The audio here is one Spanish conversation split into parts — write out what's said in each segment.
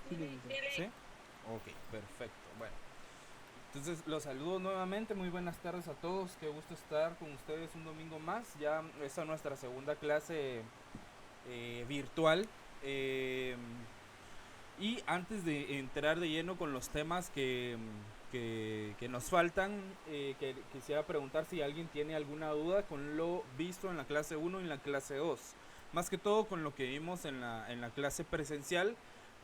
Sí, licenciado. ¿Sí? Ok, perfecto. Bueno, entonces los saludo nuevamente. Muy buenas tardes a todos. Qué gusto estar con ustedes un domingo más. Ya esta es nuestra segunda clase virtual. Eh, y antes de entrar de lleno con los temas que nos faltan, que quisiera preguntar si alguien tiene alguna duda con lo visto en la clase uno y en la clase 2. Más que todo con lo que vimos en la clase presencial,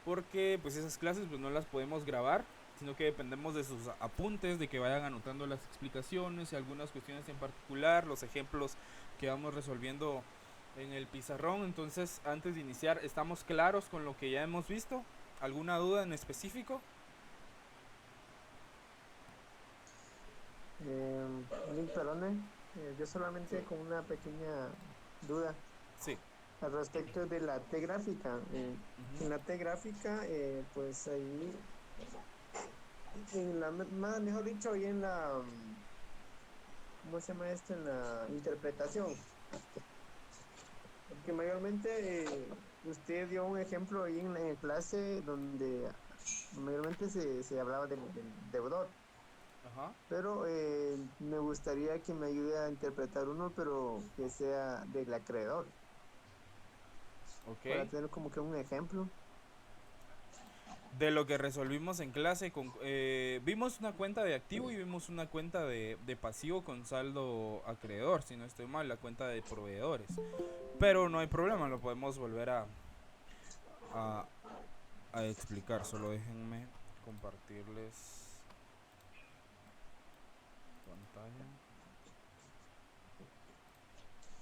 porque pues esas clases pues no las podemos grabar, sino que dependemos de sus apuntes, de que vayan anotando las explicaciones y algunas cuestiones en particular, los ejemplos que vamos resolviendo en el pizarrón. Entonces, antes de iniciar, ¿estamos claros con lo que ya hemos visto? ¿Alguna duda en específico? Link, perdone, yo solamente con una pequeña duda Sí. al respecto de la T gráfica. En la T gráfica, pues ahí, mejor dicho, ahí en la, ¿cómo se llama esto? En la interpretación. Porque mayormente usted dio un ejemplo ahí en la clase donde mayormente se hablaba del deudor. Ajá. Pero me gustaría que me ayude a interpretar uno, pero que sea del acreedor, para Ok. tener como que un ejemplo. De lo que resolvimos en clase, vimos una cuenta de activo y vimos una cuenta de pasivo con saldo acreedor, si no estoy mal, la cuenta de proveedores. Pero no hay problema, lo podemos volver a, a explicar. Solo déjenme compartirles pantalla.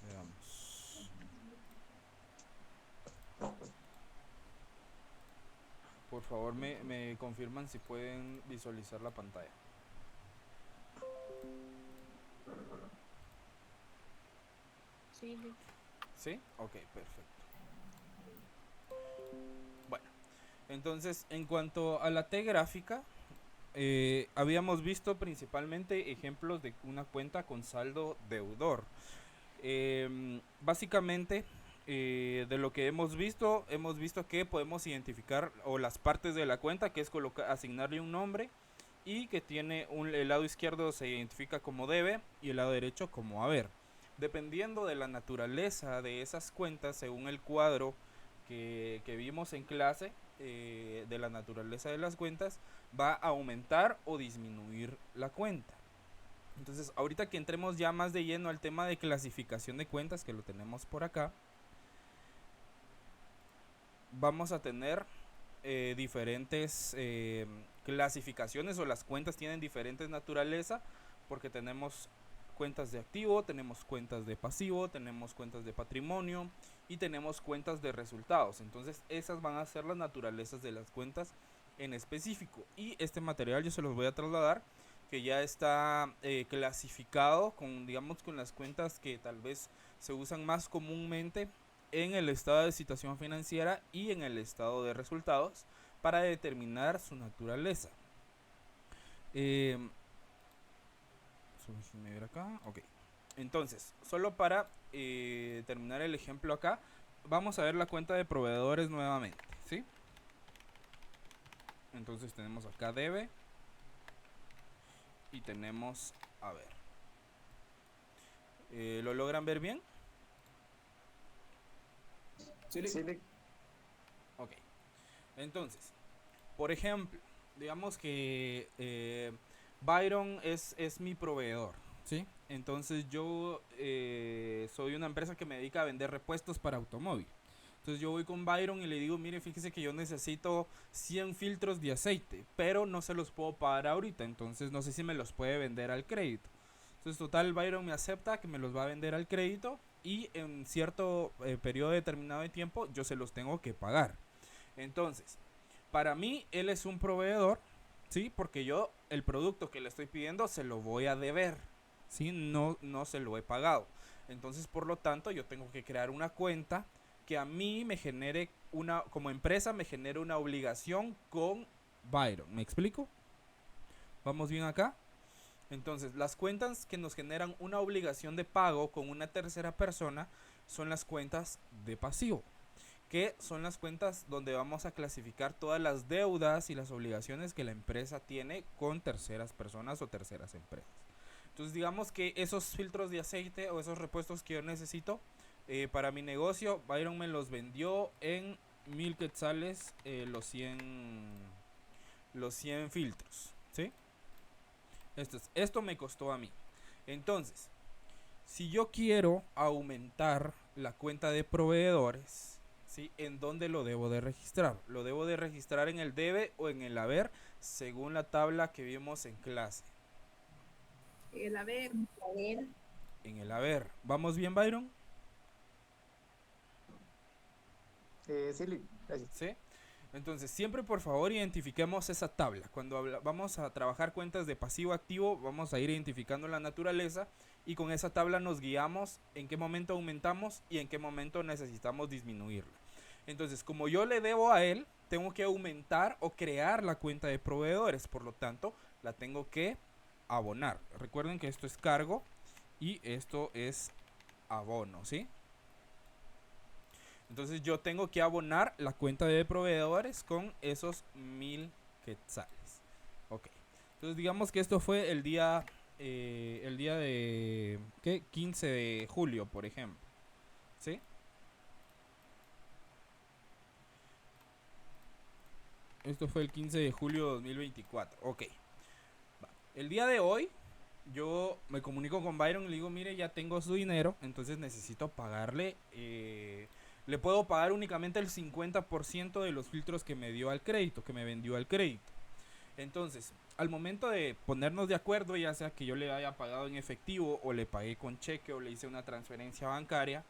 Veamos. Por favor, me confirman si pueden visualizar la pantalla. Sí, sí. ¿Sí? Ok, perfecto. Bueno, entonces, en cuanto a la T gráfica, habíamos visto principalmente ejemplos de una cuenta con saldo deudor. Básicamente, de lo que hemos visto que podemos identificar o las partes de la cuenta, que es asignarle un nombre y que tiene el lado izquierdo se identifica como debe y el lado derecho como haber. Dependiendo de la naturaleza de esas cuentas, según el cuadro que vimos en clase, de la naturaleza de las cuentas, va a aumentar o disminuir la cuenta. Entonces, ahorita que entremos ya más de lleno al tema de clasificación de cuentas, que lo tenemos por acá, vamos a tener diferentes clasificaciones, o las cuentas tienen diferentes naturaleza, porque tenemos cuentas de activo, tenemos cuentas de pasivo, tenemos cuentas de patrimonio y tenemos cuentas de resultados. Entonces esas van a ser las naturalezas de las cuentas en específico, y este material yo se los voy a trasladar, que ya está clasificado con, digamos, con las cuentas que tal vez se usan más comúnmente en el estado de situación financiera y en el estado de resultados, para determinar su naturaleza. Eh, Déjenme ver acá. Ok. Entonces, solo para terminar el ejemplo acá, vamos a ver la cuenta de proveedores nuevamente, ¿sí? Entonces tenemos acá debe y tenemos a ver. ¿Lo logran ver bien? Sí. Sí, Ok. Entonces, por ejemplo, digamos que Byron es mi proveedor, ¿sí? Entonces yo soy una empresa que me dedica a vender repuestos para automóvil. Entonces yo voy con Byron y le digo, mire, fíjese que yo necesito 100 filtros de aceite, pero no se los puedo pagar ahorita, entonces no sé si me los puede vender al crédito. Entonces total, Byron me acepta que me los va a vender al crédito, y en cierto periodo determinado de tiempo yo se los tengo que pagar. Entonces, para mí, él es un proveedor, ¿sí? Porque yo el producto que le estoy pidiendo se lo voy a deber, ¿sí? No se lo he pagado. Entonces, por lo tanto, yo tengo que crear una cuenta que a mí me genere como empresa, me genere una obligación con Byron. ¿Me explico? ¿Vamos bien acá? Entonces, las cuentas que nos generan una obligación de pago con una tercera persona son las cuentas de pasivo. que son las cuentas donde vamos a clasificar todas las deudas y las obligaciones que la empresa tiene con terceras personas o terceras empresas. Entonces digamos que esos filtros de aceite o esos repuestos que yo necesito para mi negocio, Byron me los vendió en 1000 quetzales los 100 filtros, ¿sí? Esto me costó a mí. Entonces, si yo quiero aumentar la cuenta de proveedores, ¿sí? ¿En dónde lo debo de registrar? Lo debo de registrar en el debe o en el haber, según la tabla que vimos en clase. El haber. En el haber. ¿Vamos bien, Byron? Sí, gracias. ¿Sí? Entonces, siempre por favor identifiquemos esa tabla. Cuando vamos a trabajar cuentas de pasivo-activo, vamos a ir identificando la naturaleza y con esa tabla nos guiamos en qué momento aumentamos y en qué momento necesitamos disminuirla. Entonces, como yo le debo a él, tengo que aumentar o crear la cuenta de proveedores. Por lo tanto, la tengo que abonar. Recuerden que esto es cargo y esto es abono, ¿sí? Entonces yo tengo que abonar la cuenta de proveedores con esos 1000 quetzales. Ok. Entonces digamos que esto fue el día de ¿qué? 15 de julio, por ejemplo. ¿Sí? Esto fue el 15 de julio de 2024. Ok. El día de hoy yo me comunico con Byron y le digo, mire, ya tengo su dinero, entonces necesito pagarle. Le puedo pagar únicamente el 50% de los filtros que me dio al crédito, que me vendió al crédito. Entonces, al momento de ponernos de acuerdo, ya sea que yo le haya pagado en efectivo o le pagué con cheque o le hice una transferencia bancaria,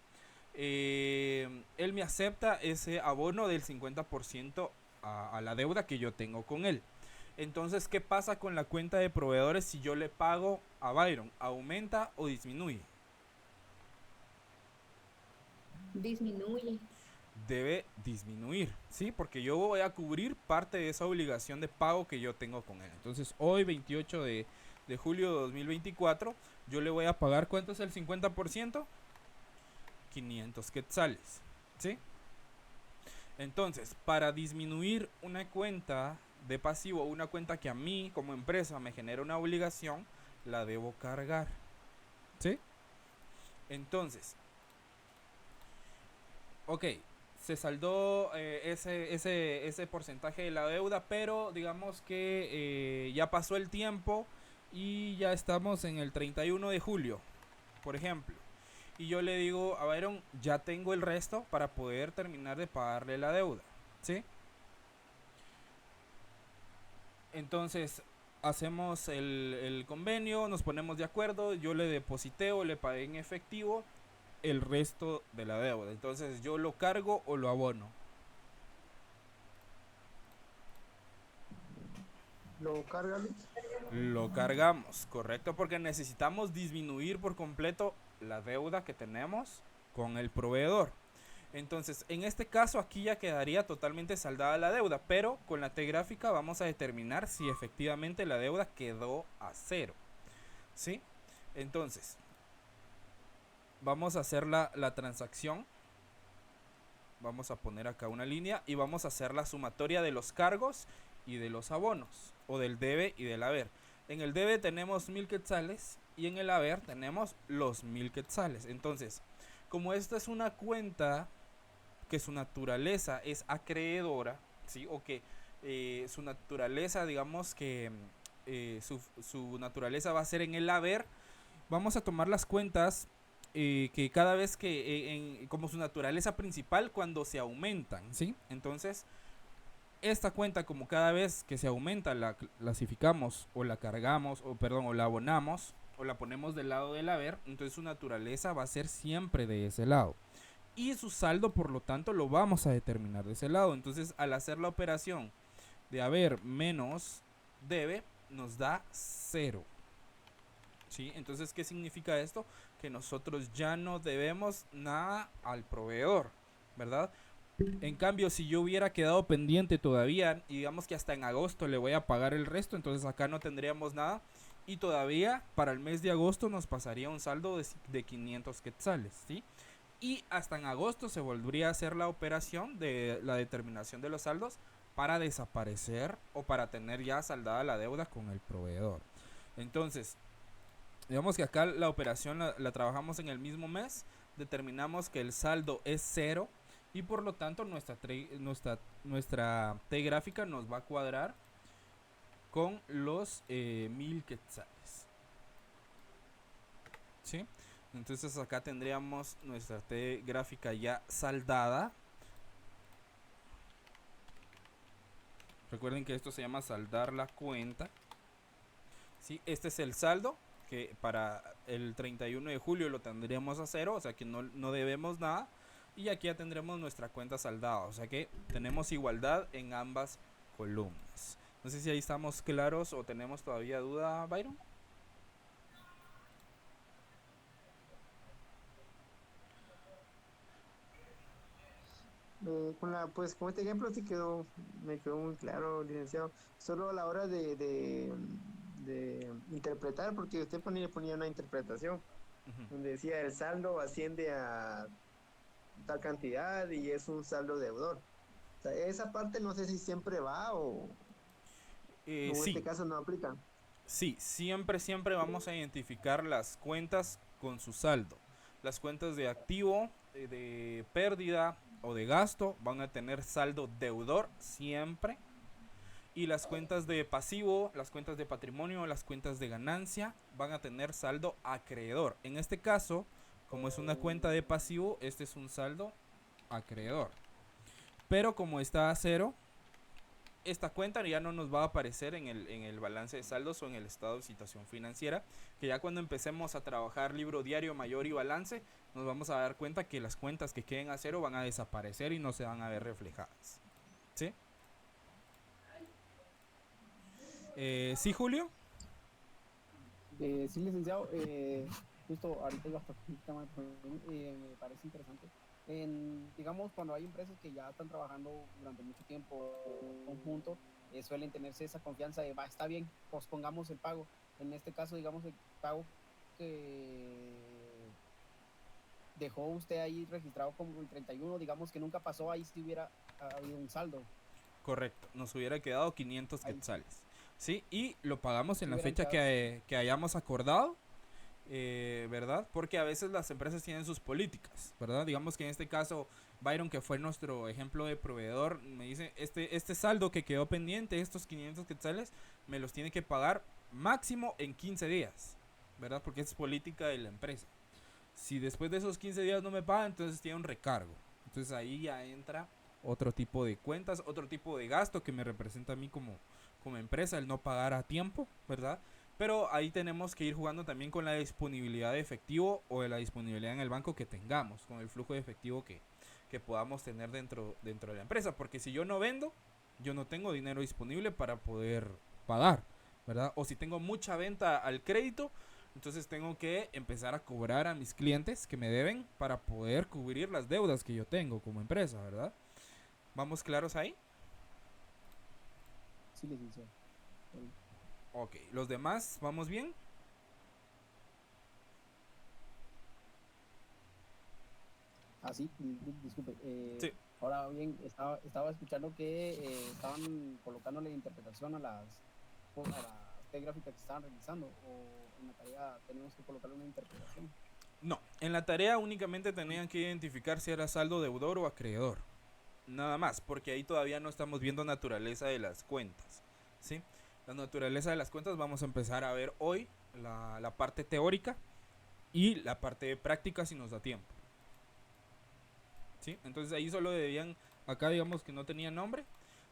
él me acepta ese abono del 50% a la deuda que yo tengo con él. Entonces, ¿qué pasa con la cuenta de proveedores si yo le pago a Byron? ¿Aumenta o disminuye? Disminuye. Debe disminuir, ¿sí? Porque yo voy a cubrir parte de esa obligación de pago que yo tengo con él. Entonces, hoy, 28 de julio de 2024, yo le voy a pagar, ¿cuánto es el 50%? 500 quetzales, ¿sí? Entonces, para disminuir una cuenta de pasivo, una cuenta que a mí como empresa me genera una obligación, la debo cargar, ¿sí? Entonces, ok, se saldó ese porcentaje de la deuda, pero digamos que ya pasó el tiempo y ya estamos en el 31 de julio, por ejemplo. Y yo le digo a Byron, ya tengo el resto para poder terminar de pagarle la deuda, ¿sí? Entonces hacemos el convenio, nos ponemos de acuerdo, yo le deposité o le pagué en efectivo el resto de la deuda. Entonces yo lo cargo o lo abono. Lo cargan. Lo cargamos, correcto, porque necesitamos disminuir por completo la deuda que tenemos con el proveedor. Entonces, en este caso aquí ya quedaría totalmente saldada la deuda, pero con la T gráfica vamos a determinar si efectivamente la deuda quedó a cero, ¿sí? Entonces, vamos a hacer la transacción. Vamos a poner acá una línea y vamos a hacer la sumatoria de los cargos y de los abonos, o del debe y del haber. En el debe tenemos 1000 quetzales y en el haber tenemos los 1000 quetzales. Entonces, como esta es una cuenta que su naturaleza es acreedora, ¿sí? O que su naturaleza, digamos que su naturaleza va a ser en el haber, vamos a tomar las cuentas que cada vez que, como su naturaleza principal, cuando se aumentan, ¿sí? Entonces, esta cuenta, como cada vez que se aumenta, la clasificamos o la cargamos, o la abonamos, o la ponemos del lado del haber, entonces su naturaleza va a ser siempre de ese lado. Y su saldo, por lo tanto, lo vamos a determinar de ese lado. Entonces, al hacer la operación de haber menos debe, nos da 0. ¿Sí? Entonces, ¿qué significa esto? Que nosotros ya no debemos nada al proveedor, ¿verdad? En cambio, si yo hubiera quedado pendiente todavía, y digamos que hasta en agosto le voy a pagar el resto, entonces acá no tendríamos nada. Y todavía para el mes de agosto nos pasaría un saldo de 500 quetzales, ¿sí? Y hasta en agosto se volvería a hacer la operación de la determinación de los saldos para desaparecer o para tener ya saldada la deuda con el proveedor. Entonces, digamos que acá la operación la trabajamos en el mismo mes, determinamos que el saldo es cero y por lo tanto nuestra T gráfica nos va a cuadrar con los 1000 quetzales. ¿Sí? Entonces acá tendríamos nuestra T gráfica ya saldada. Recuerden que esto se llama saldar la cuenta. ¿Sí? Este es el saldo, que para el 31 de julio lo tendríamos a cero, o sea que no debemos nada. Y aquí ya tendremos nuestra cuenta saldada, o sea que tenemos igualdad en ambas columnas. No sé si ahí estamos claros o tenemos todavía duda, Byron. Pues con este ejemplo sí me quedó muy claro, licenciado. Solo a la hora de interpretar, porque usted ponía una interpretación donde decía el saldo asciende a tal cantidad y es un saldo deudor. O sea, esa parte no sé si siempre va o en Sí, este caso no aplica. sí, siempre vamos a identificar las cuentas con su saldo. Las cuentas de activo, de pérdida o de gasto van a tener saldo deudor siempre. Y las cuentas de pasivo, las cuentas de patrimonio, las cuentas de ganancia van a tener saldo acreedor. En este caso, como es una cuenta de pasivo, este es un saldo acreedor. Pero como está a cero, esta cuenta ya no nos va a aparecer en el balance de saldos o en el estado de situación financiera, que ya cuando empecemos a trabajar libro diario, mayor y balance, nos vamos a dar cuenta que las cuentas que queden a cero van a desaparecer y no se van a ver reflejadas. ¿Sí? ¿Sí, Julio? Sí, licenciado, justo ahorita iba a tocar un tema, me parece interesante. Digamos, cuando hay empresas que ya están trabajando durante mucho tiempo conjunto, suelen tenerse esa confianza de, va, está bien, pospongamos el pago. En este caso, digamos, el pago que dejó usted ahí registrado como el 31, digamos que nunca pasó, ahí si hubiera habido un saldo. Correcto, nos hubiera quedado 500 Ahí quetzales. ¿Sí? Y lo pagamos en si la hubieran fecha quedado. que hayamos acordado, ¿verdad? Porque a veces las empresas tienen sus políticas, ¿verdad? Digamos que en este caso, Byron, que fue nuestro ejemplo de proveedor, me dice, este saldo que quedó pendiente, estos 500 quetzales, me los tiene que pagar máximo en 15 días, ¿verdad? Porque es política de la empresa. Si después de esos 15 días no me paga, entonces tiene un recargo. Entonces ahí ya entra otro tipo de cuentas, otro tipo de gasto que me representa a mí como empresa, el no pagar a tiempo, ¿verdad? Pero ahí tenemos que ir jugando también con la disponibilidad de efectivo o de la disponibilidad en el banco que tengamos, con el flujo de efectivo que podamos tener dentro de la empresa. Porque si yo no vendo, yo no tengo dinero disponible para poder pagar, ¿verdad? O si tengo mucha venta al crédito, entonces tengo que empezar a cobrar a mis clientes que me deben para poder cubrir las deudas que yo tengo como empresa, ¿verdad? ¿Vamos claros ahí? Sí, licenciado. Ok, los demás, ¿vamos bien? Ah, sí, disculpe. Sí. Ahora bien, estaba escuchando que estaban colocándole interpretación a las T gráficas que estaban realizando, o en la tarea tenemos que colocarle una interpretación. No, en la tarea únicamente tenían que identificar si era saldo deudor o acreedor. Nada más, porque ahí todavía no estamos viendo naturaleza de las cuentas. ¿Sí? La naturaleza de las cuentas vamos a empezar a ver hoy la parte teórica y la parte de práctica si nos da tiempo. ¿Sí? Entonces ahí solo debían, acá digamos que no tenía nombre,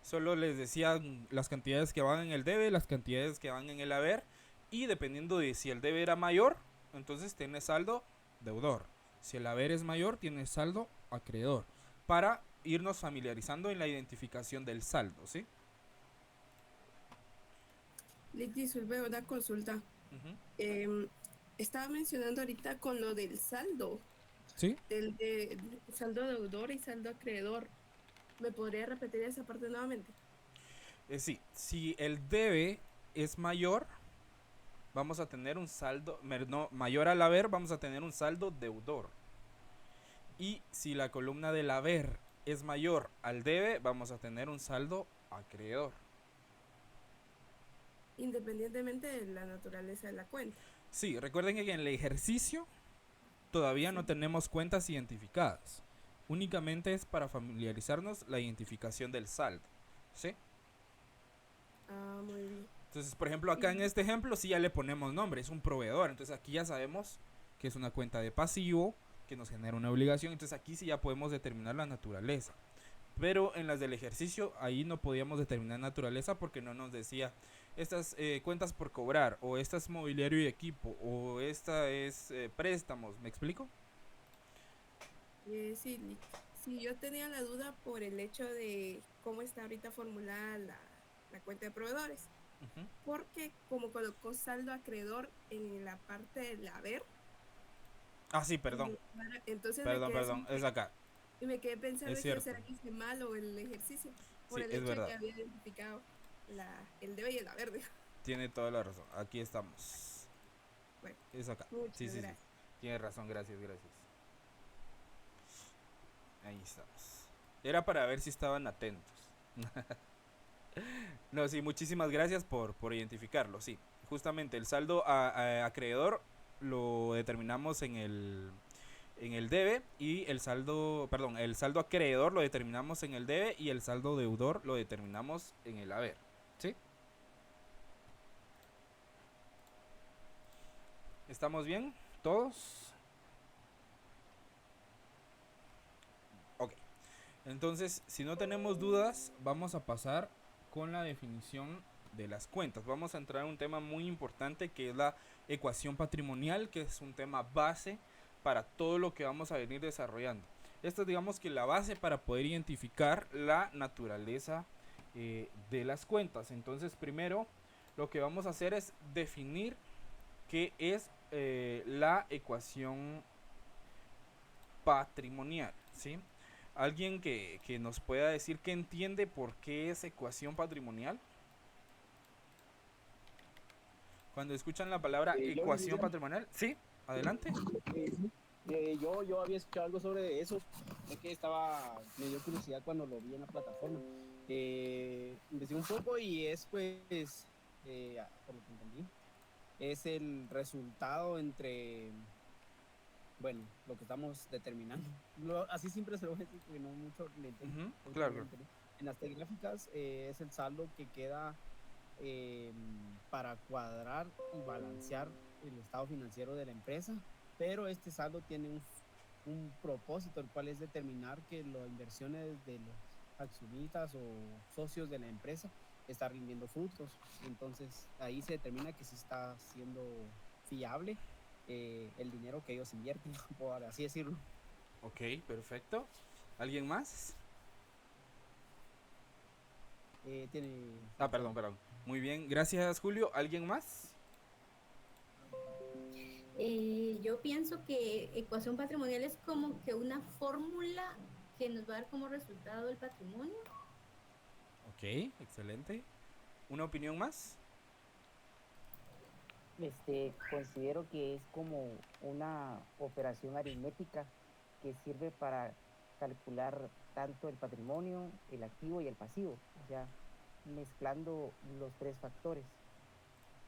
solo les decían las cantidades que van en el debe, las cantidades que van en el haber, y dependiendo de si el debe era mayor, entonces tiene saldo deudor. Si el haber es mayor, tiene saldo acreedor. Para irnos familiarizando en la identificación del saldo, ¿sí? Les disculpe una consulta. Estaba mencionando ahorita con lo del saldo, ¿Sí? del saldo deudor y saldo acreedor. ¿Me podría repetir esa parte nuevamente? Sí, si el debe es mayor, vamos a tener un saldo, no, mayor al haber, vamos a tener un saldo deudor. Y si la columna del haber es mayor al debe, vamos a tener un saldo acreedor. Independientemente de la naturaleza de la cuenta. Sí, recuerden que en el ejercicio todavía no tenemos cuentas identificadas. Únicamente es para familiarizarnos la identificación del saldo. ¿Sí? Ah, muy bien. Entonces, por ejemplo, acá en este ejemplo sí ya le ponemos nombre, es un proveedor. Entonces aquí ya sabemos que es una cuenta de pasivo, que nos genera una obligación. Entonces aquí sí ya podemos determinar la naturaleza. Pero en las del ejercicio ahí no podíamos determinar naturaleza porque no nos decía estas cuentas por cobrar, o esta es mobiliario y equipo, o esta es préstamos. ¿Me explico? Sí, sí, yo tenía la duda por el hecho de cómo está ahorita formulada la cuenta de proveedores. Ujú. Porque como colocó saldo acreedor en la parte del haber. Ah, sí, perdón. Entonces Perdón, es acá. y me quedé pensando Es que cierto. será que hice mal o el ejercicio. Por Sí, el es hecho de verdad. que había identificado el debe y el haber. Digo. Tiene toda la razón. Aquí estamos. Bueno, Es acá. muchas Sí. gracias. Tiene razón, gracias. Ahí estamos. Era para ver si estaban atentos. No, sí, muchísimas gracias por identificarlo. Sí, justamente el saldo acreedor lo determinamos en el debe, y el saldo acreedor lo determinamos en el debe, y el saldo deudor lo determinamos en el haber. ¿Sí? ¿Estamos bien? ¿Todos? Ok. Entonces, si no tenemos dudas, vamos a pasar con la definición de las cuentas. Vamos a entrar en un tema muy importante, que es la ecuación patrimonial, que es un tema base para todo lo que vamos a venir desarrollando. Esta es, digamos, que la base para poder identificar la naturaleza de las cuentas. Entonces, primero lo que vamos a hacer es definir qué es la ecuación patrimonial, ¿sí? ¿Alguien que nos pueda decir qué entiende por qué es ecuación patrimonial? Cuando escuchan la palabra ecuación patrimonial, ¿sí? Adelante. Sí. Yo había escuchado algo sobre eso, es que me dio curiosidad cuando lo vi en la plataforma. Investigué un poco y es pues, por lo que entendí, es el resultado entre, bueno, lo que estamos determinando. Así siempre se lo voy a decir porque no mucho le entiendo. Claro. En las gráficas es el saldo que queda para cuadrar y balancear el estado financiero de la empresa, pero este saldo tiene un propósito, el cual es determinar que las inversiones de los accionistas o socios de la empresa está rindiendo frutos. Entonces ahí se determina que si está siendo fiable el dinero que ellos invierten, por así decirlo. Ok, perfecto. ¿Alguien más? Perdón. Muy bien, gracias, Julio. ¿Alguien más? Yo pienso que ecuación patrimonial es como que una fórmula que nos va a dar como resultado el patrimonio. Ok, excelente. ¿Una opinión más? Considero que es como una operación aritmética que sirve para calcular tanto el patrimonio, el activo y el pasivo, o sea, mezclando los tres factores.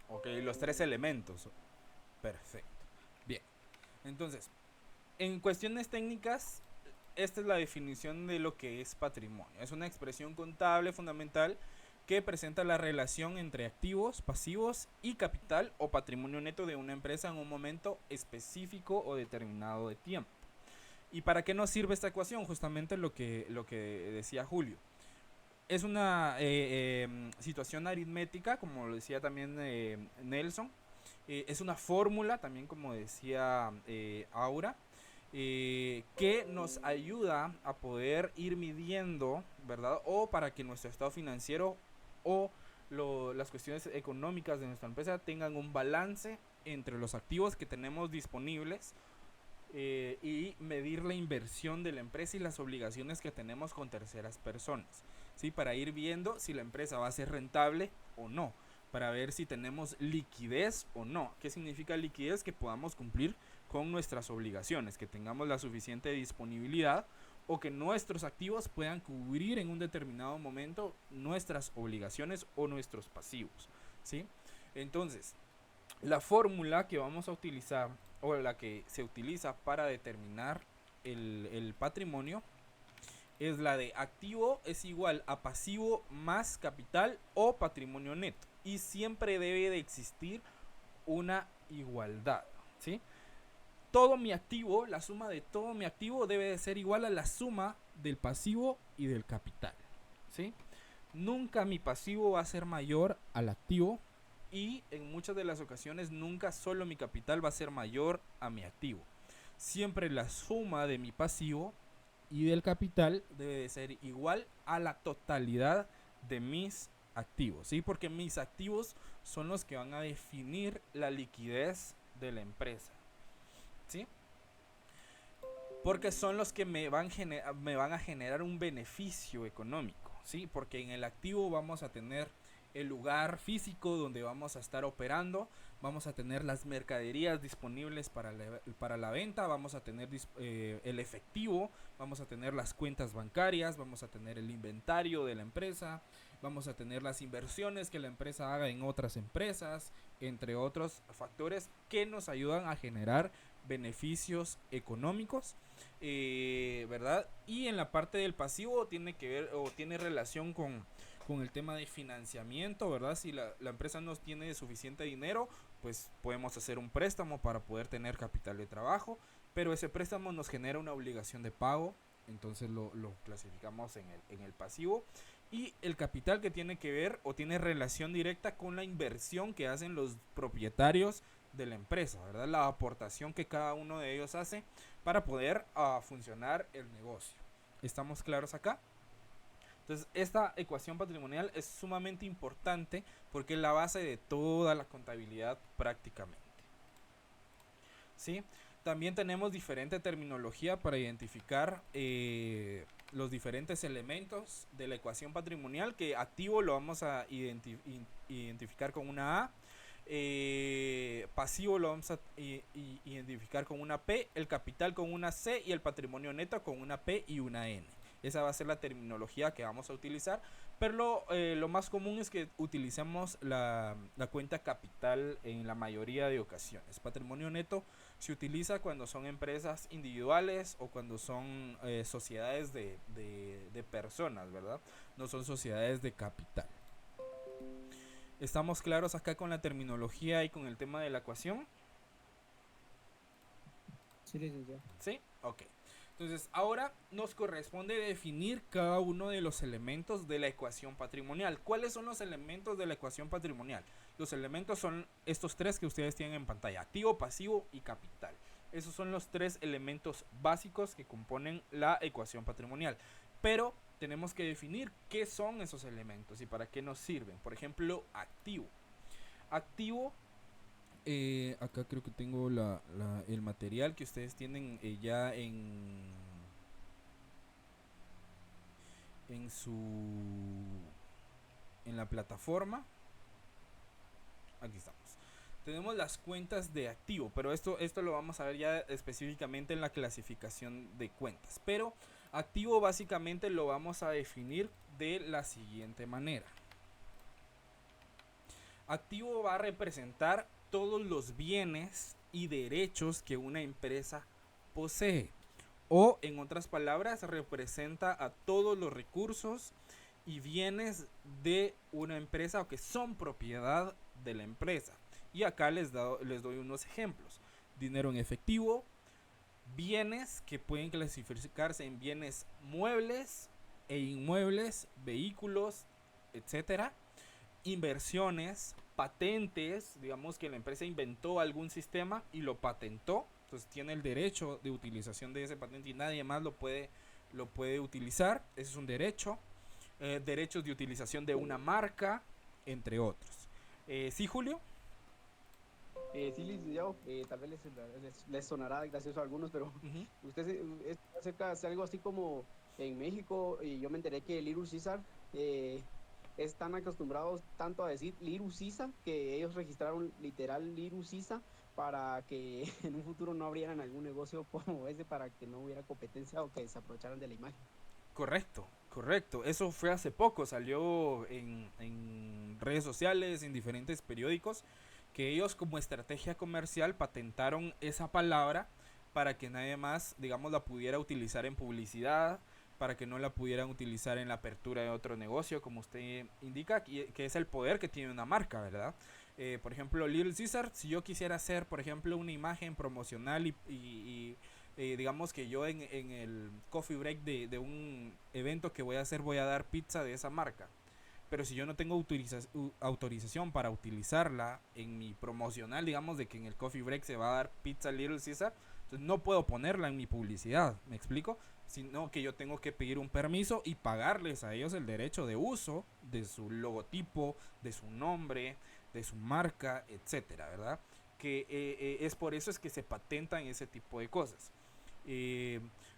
Ok, los tres elementos. Perfecto. Bien. Entonces, en cuestiones técnicas, esta es la definición de lo que es patrimonio. Es una expresión contable fundamental que presenta la relación entre activos, pasivos y capital o patrimonio neto de una empresa en un momento específico o determinado de tiempo. ¿Y para qué nos sirve esta ecuación? Justamente lo que decía Julio. Es una situación aritmética, como lo decía también Nelson. Es una fórmula, también como decía Aura, que nos ayuda a poder ir midiendo, ¿verdad? O para que nuestro estado financiero o las cuestiones económicas de nuestra empresa tengan un balance entre los activos que tenemos disponibles y medir la inversión de la empresa y las obligaciones que tenemos con terceras personas, ¿sí? Para ir viendo si la empresa va a ser rentable o no, para ver si tenemos liquidez o no. ¿Qué significa liquidez? Que podamos cumplir con nuestras obligaciones, que tengamos la suficiente disponibilidad o que nuestros activos puedan cubrir en un determinado momento nuestras obligaciones o nuestros pasivos, ¿sí? Entonces, la fórmula que vamos a utilizar o la que se utiliza para determinar el patrimonio es la de activo es igual a pasivo más capital o patrimonio neto, y siempre debe de existir una igualdad, ¿sí? Todo mi activo, la suma de todo mi activo debe de ser igual a la suma del pasivo y del capital, ¿sí? Nunca mi pasivo va a ser mayor al activo, y en muchas de las ocasiones nunca solo mi capital va a ser mayor a mi activo. Siempre la suma de mi pasivo y del capital debe de ser igual a la totalidad de mis activos, ¿sí? Porque mis activos son los que van a definir la liquidez de la empresa, ¿sí? Porque son los que me van a generar un beneficio económico, ¿sí? Porque en el activo vamos a tener el lugar físico donde vamos a estar operando, vamos a tener las mercaderías disponibles para la venta, vamos a tener el efectivo, vamos a tener las cuentas bancarias, vamos a tener el inventario de la empresa, vamos a tener las inversiones que la empresa haga en otras empresas, entre otros factores que nos ayudan a generar beneficios económicos, ¿verdad? Y en la parte del pasivo tiene que ver o tiene relación con el tema de financiamiento, ¿verdad? Si la empresa no tiene suficiente dinero, pues podemos hacer un préstamo para poder tener capital de trabajo, pero ese préstamo nos genera una obligación de pago, entonces lo clasificamos en el pasivo. Y el capital, que tiene que ver o tiene relación directa con la inversión que hacen los propietarios de la empresa, ¿verdad? La aportación que cada uno de ellos hace para poder funcionar el negocio. ¿Estamos claros acá? Entonces, esta ecuación patrimonial es sumamente importante porque es la base de toda la contabilidad prácticamente, ¿sí? También tenemos diferente terminología para identificar los diferentes elementos de la ecuación patrimonial, que activo lo vamos a identificar con una A, pasivo lo vamos a identificar con una P, el capital con una C y el patrimonio neto con una P y una N. Esa va a ser la terminología que vamos a utilizar, pero lo más común es que utilicemos la cuenta capital en la mayoría de ocasiones. Patrimonio neto se utiliza cuando son empresas individuales o cuando son sociedades de personas, ¿verdad? No son sociedades de capital. ¿Estamos claros acá con la terminología y con el tema de la ecuación? Sí, licenciado. ¿Sí? Ok. Entonces, ahora nos corresponde definir cada uno de los elementos de la ecuación patrimonial. ¿Cuáles son los elementos de la ecuación patrimonial? Los elementos son estos tres que ustedes tienen en pantalla: activo, pasivo y capital. Esos son los tres elementos básicos que componen la ecuación patrimonial. Pero tenemos que definir qué son esos elementos y para qué nos sirven. Por ejemplo, activo. Activo, acá creo que tengo el material que ustedes tienen ya en la plataforma. Aquí estamos. Tenemos las cuentas de activo, pero esto lo vamos a ver ya específicamente en la clasificación de cuentas. Pero activo básicamente lo vamos a definir de la siguiente manera. Activo va a representar todos los bienes y derechos que una empresa posee, o en otras palabras representa a todos los recursos y bienes de una empresa o que son propiedad de la empresa. Y acá les doy unos ejemplos: dinero en efectivo, bienes que pueden clasificarse en bienes muebles e inmuebles, vehículos, etcétera, inversiones, patentes, digamos que la empresa inventó algún sistema y lo patentó, entonces tiene el derecho de utilización de ese patente y nadie más lo puede utilizar, ese es un derecho. Derechos de utilización de una marca, entre otros. ¿Sí, Julio? Sí, licenciado, tal vez les sonará gracioso a algunos, pero usted es acerca de algo así como en México, y yo me enteré que Little Caesar están acostumbrados tanto a decir Little Caesar que ellos registraron literal Little Caesar para que en un futuro no abrieran algún negocio como ese, para que no hubiera competencia o que se aprovecharan de la imagen. Correcto, correcto. Eso fue hace poco, salió en redes sociales, en diferentes periódicos, que ellos como estrategia comercial patentaron esa palabra para que nadie más, digamos, la pudiera utilizar en publicidad, para que no la pudieran utilizar en la apertura de otro negocio, como usted indica, que es el poder que tiene una marca, ¿verdad? Por ejemplo, Little Caesar, si yo quisiera hacer, por ejemplo, una imagen promocional digamos que yo en el coffee break de un evento que voy a hacer, voy a dar pizza de esa marca. Pero si yo no tengo autorización para utilizarla en mi promocional, digamos, de que en el coffee break se va a dar pizza Little Caesar, entonces no puedo ponerla en mi publicidad, ¿me explico? Sino que yo tengo que pedir un permiso y pagarles a ellos el derecho de uso de su logotipo, de su nombre, de su marca, etcétera, ¿verdad? Que es por eso es que se patentan ese tipo de cosas.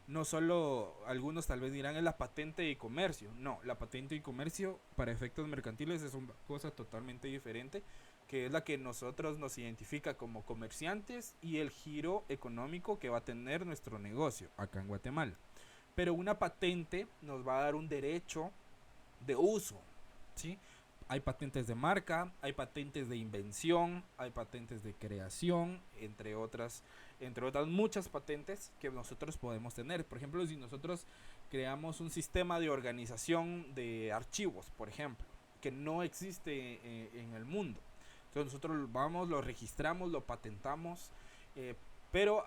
No solo algunos tal vez dirán es la patente de comercio. No, la patente de comercio para efectos mercantiles es una cosa totalmente diferente, que es la que nosotros nos identifica como comerciantes y el giro económico que va a tener nuestro negocio acá en Guatemala. Pero una patente nos va a dar un derecho de uso, ¿sí? Hay patentes de marca, hay patentes de invención, hay patentes de creación, entre otras muchas patentes que nosotros podemos tener. Por ejemplo, si nosotros creamos un sistema de organización de archivos, por ejemplo, que no existe en el mundo. Entonces nosotros vamos, lo registramos, lo patentamos, pero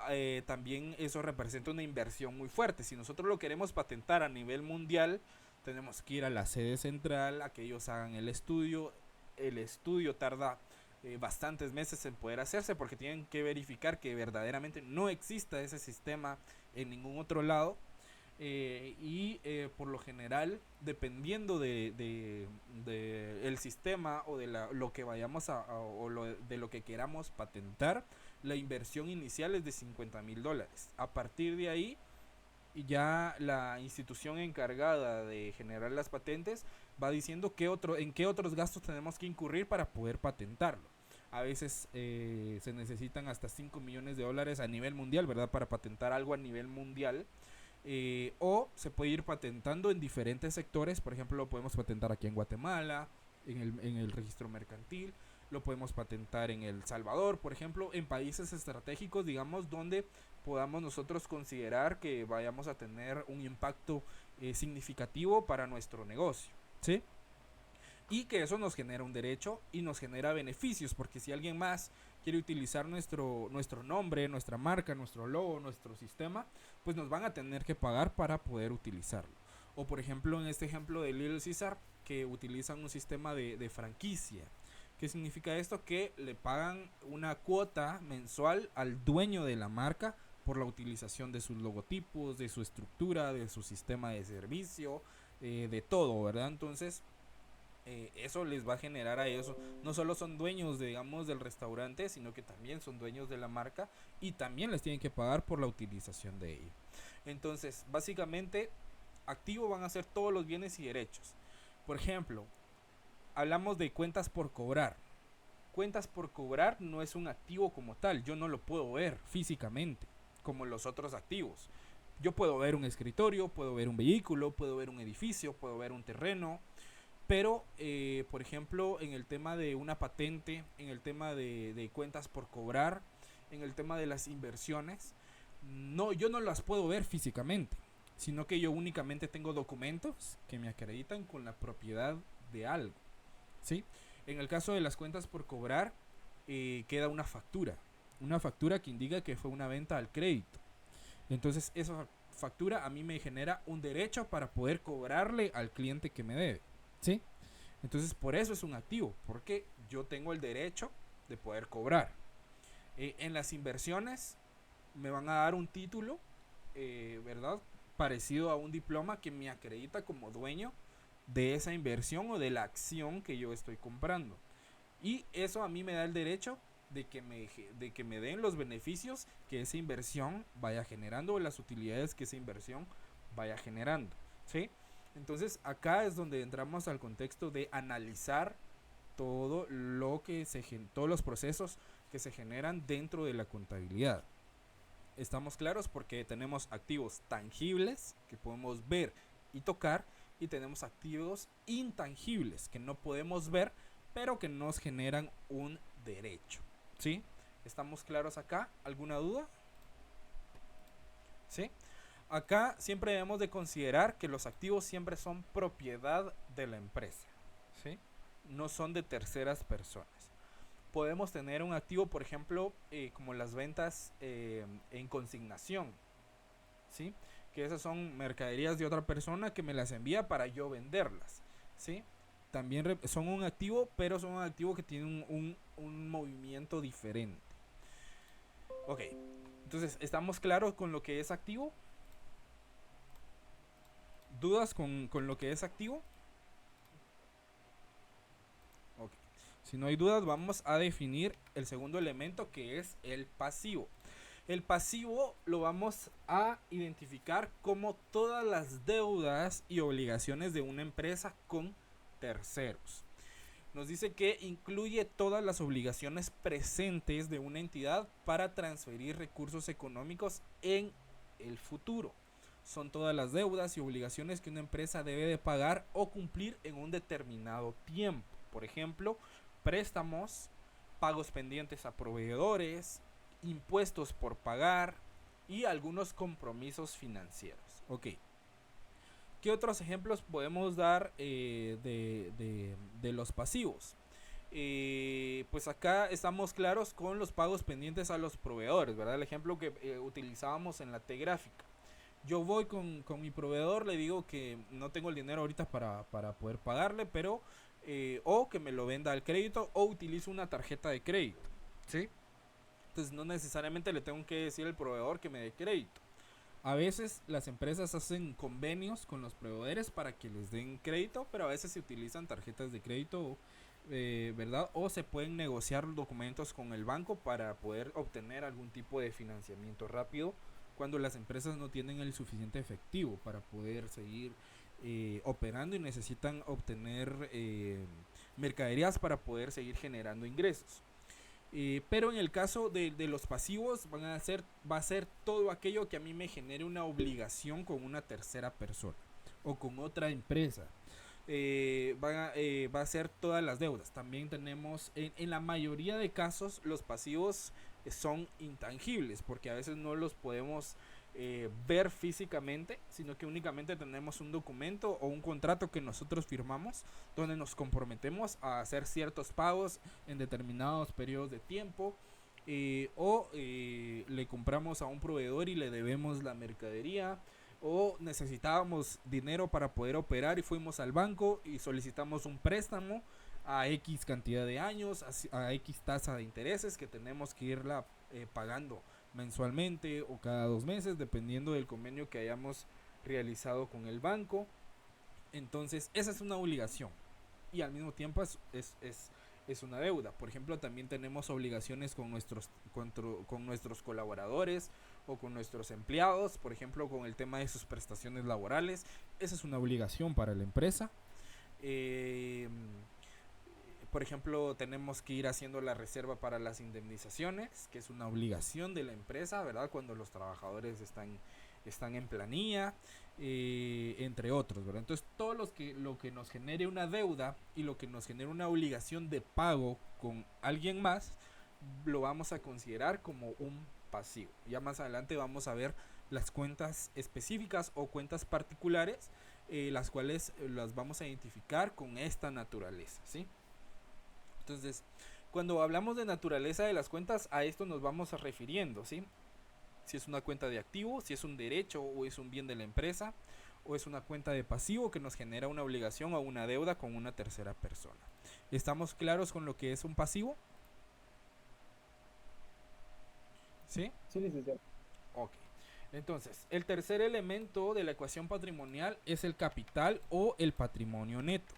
también eso representa una inversión muy fuerte. Si nosotros lo queremos patentar a nivel mundial, tenemos que ir a la sede central, a que ellos hagan el estudio. El estudio tarda bastantes meses en poder hacerse porque tienen que verificar que verdaderamente no exista ese sistema en ningún otro lado. Por lo general, dependiendo de el sistema o de lo que vayamos de lo que queramos patentar, la inversión inicial es de $50,000. A partir de ahí, ya la institución encargada de generar las patentes va diciendo en qué otros gastos tenemos que incurrir para poder patentarlo. A veces se necesitan hasta $5 millones a nivel mundial, ¿verdad? Para patentar algo a nivel mundial. O se puede ir patentando en diferentes sectores. Por ejemplo, lo podemos patentar aquí en Guatemala, en el registro mercantil. Lo podemos patentar en El Salvador, por ejemplo, en países estratégicos, digamos, donde podamos nosotros considerar que vayamos a tener un impacto significativo para nuestro negocio, ¿sí? Y que eso nos genera un derecho y nos genera beneficios, porque si alguien más quiere utilizar nuestro nombre, nuestra marca, nuestro logo, nuestro sistema, pues nos van a tener que pagar para poder utilizarlo. O por ejemplo, en este ejemplo de Little Caesar, que utilizan un sistema de franquicia. ¿Qué significa esto? Que le pagan una cuota mensual al dueño de la marca por la utilización de sus logotipos, de su estructura, de su sistema de servicio, de todo, ¿verdad? Entonces, eso les va a generar a ellos, no solo son dueños, digamos, del restaurante, sino que también son dueños de la marca y también les tienen que pagar por la utilización de ella. Entonces, básicamente, activo van a ser todos los bienes y derechos. Por ejemplo, hablamos de cuentas por cobrar. Cuentas por cobrar no es un activo como tal, yo no lo puedo ver físicamente como los otros activos. Yo puedo ver un escritorio, puedo ver un vehículo, puedo ver un edificio, puedo ver un terreno, pero por ejemplo en el tema de una patente, en el tema de cuentas por cobrar, en el tema de las inversiones, no, yo no las puedo ver físicamente, sino que yo únicamente tengo documentos que me acreditan con la propiedad de algo, ¿sí? En el caso de las cuentas por cobrar, queda una factura que indica que fue una venta al crédito. Entonces esa factura a mí me genera un derecho para poder cobrarle al cliente que me debe, ¿sí? Entonces por eso es un activo, porque yo tengo el derecho de poder cobrar. En las inversiones me van a dar un título, ¿verdad? Parecido a un diploma que me acredita como dueño de esa inversión o de la acción que yo estoy comprando. Y eso a mí me da el derecho de que me den los beneficios que esa inversión vaya generando o las utilidades que esa inversión vaya generando, ¿sí? Entonces acá es donde entramos al contexto de analizar todo lo que todos los procesos que se generan dentro de la contabilidad. Estamos claros porque tenemos activos tangibles que podemos ver y tocar, y tenemos activos intangibles que no podemos ver pero que nos generan un derecho, ¿sí? ¿Estamos claros acá? ¿Alguna duda? ¿Sí? Acá siempre debemos de considerar que los activos siempre son propiedad de la empresa, ¿sí? No son de terceras personas. Podemos tener un activo, por ejemplo, como las ventas en consignación, ¿sí? Que esas son mercaderías de otra persona que me las envía para yo venderlas, ¿sí? También son un activo, pero son un activo que tiene un movimiento diferente. Ok, entonces, ¿estamos claros con lo que es activo? ¿Dudas con lo que es activo? Ok, si no hay dudas, vamos a definir el segundo elemento, que es el pasivo. El pasivo lo vamos a identificar como todas las deudas y obligaciones de una empresa con terceros. Nos dice que incluye todas las obligaciones presentes de una entidad para transferir recursos económicos en el futuro. Son todas las deudas y obligaciones que una empresa debe de pagar o cumplir en un determinado tiempo. Por ejemplo, préstamos, pagos pendientes a proveedores, impuestos por pagar y algunos compromisos financieros. Ok. ¿Qué otros ejemplos podemos dar de los pasivos? Pues acá estamos claros con los pagos pendientes a los proveedores, ¿verdad? El ejemplo que utilizábamos en la T gráfica. Yo voy con mi proveedor, le digo que no tengo el dinero ahorita para poder pagarle, pero o que me lo venda al crédito o utilizo una tarjeta de crédito, ¿sí? Entonces no necesariamente le tengo que decir al proveedor que me dé crédito. A veces las empresas hacen convenios con los proveedores para que les den crédito, pero a veces se utilizan tarjetas de crédito, ¿verdad? O se pueden negociar documentos con el banco para poder obtener algún tipo de financiamiento rápido cuando las empresas no tienen el suficiente efectivo para poder seguir operando y necesitan obtener mercaderías para poder seguir generando ingresos. Pero en el caso de los pasivos va a ser todo aquello que a mí me genere una obligación con una tercera persona o con otra empresa. Va a ser todas las deudas. También tenemos en la mayoría de casos los pasivos son intangibles porque a veces no los podemos ver físicamente, sino que únicamente tenemos un documento o un contrato que nosotros firmamos donde nos comprometemos a hacer ciertos pagos en determinados periodos de tiempo, o le compramos a un proveedor y le debemos la mercadería, o necesitábamos dinero para poder operar y fuimos al banco y solicitamos un préstamo a X cantidad de años, a X tasa de intereses que tenemos que irla pagando mensualmente o cada 2 meses, dependiendo del convenio que hayamos realizado con el banco. Entonces esa es una obligación y al mismo tiempo es una deuda. Por ejemplo, también tenemos obligaciones con nuestros colaboradores o con nuestros empleados, por ejemplo con el tema de sus prestaciones laborales. Esa es una obligación para la empresa. Por ejemplo, tenemos que ir haciendo la reserva para las indemnizaciones, que es una obligación de la empresa, ¿verdad? Cuando los trabajadores están en planilla, entre otros, ¿verdad? Entonces, todo lo que nos genere una deuda y lo que nos genere una obligación de pago con alguien más, lo vamos a considerar como un pasivo. Ya más adelante vamos a ver las cuentas específicas o cuentas particulares, las cuales las vamos a identificar con esta naturaleza, ¿sí? Entonces, cuando hablamos de naturaleza de las cuentas, a esto nos vamos refiriendo, ¿sí? Si es una cuenta de activo, si es un derecho o es un bien de la empresa, o es una cuenta de pasivo que nos genera una obligación o una deuda con una tercera persona. ¿Estamos claros con lo que es un pasivo? ¿Sí? Sí, licenciado. Ok. Entonces, el tercer elemento de la ecuación patrimonial es el capital o el patrimonio neto.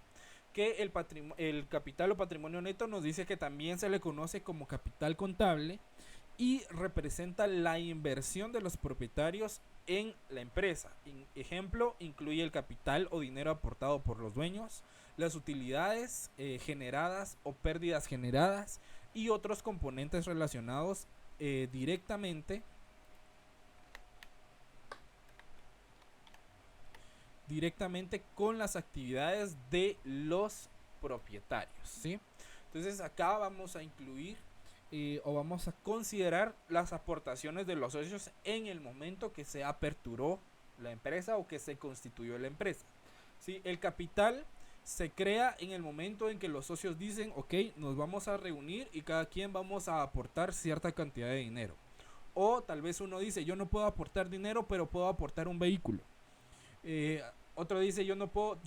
Que el capital o patrimonio neto nos dice que también se le conoce como capital contable y representa la inversión de los propietarios en la empresa. Ejemplo, incluye el capital o dinero aportado por los dueños, las utilidades generadas o pérdidas generadas y otros componentes relacionados directamente con las actividades de los propietarios, ¿sí? Entonces acá vamos a incluir o vamos a considerar las aportaciones de los socios en el momento que se aperturó la empresa o que se constituyó la empresa, ¿sí? El capital se crea en el momento en que los socios dicen, ok, nos vamos a reunir y cada quien vamos a aportar cierta cantidad de dinero. O tal vez uno dice, yo no puedo aportar dinero, pero puedo aportar un vehículo. Otro dice, yo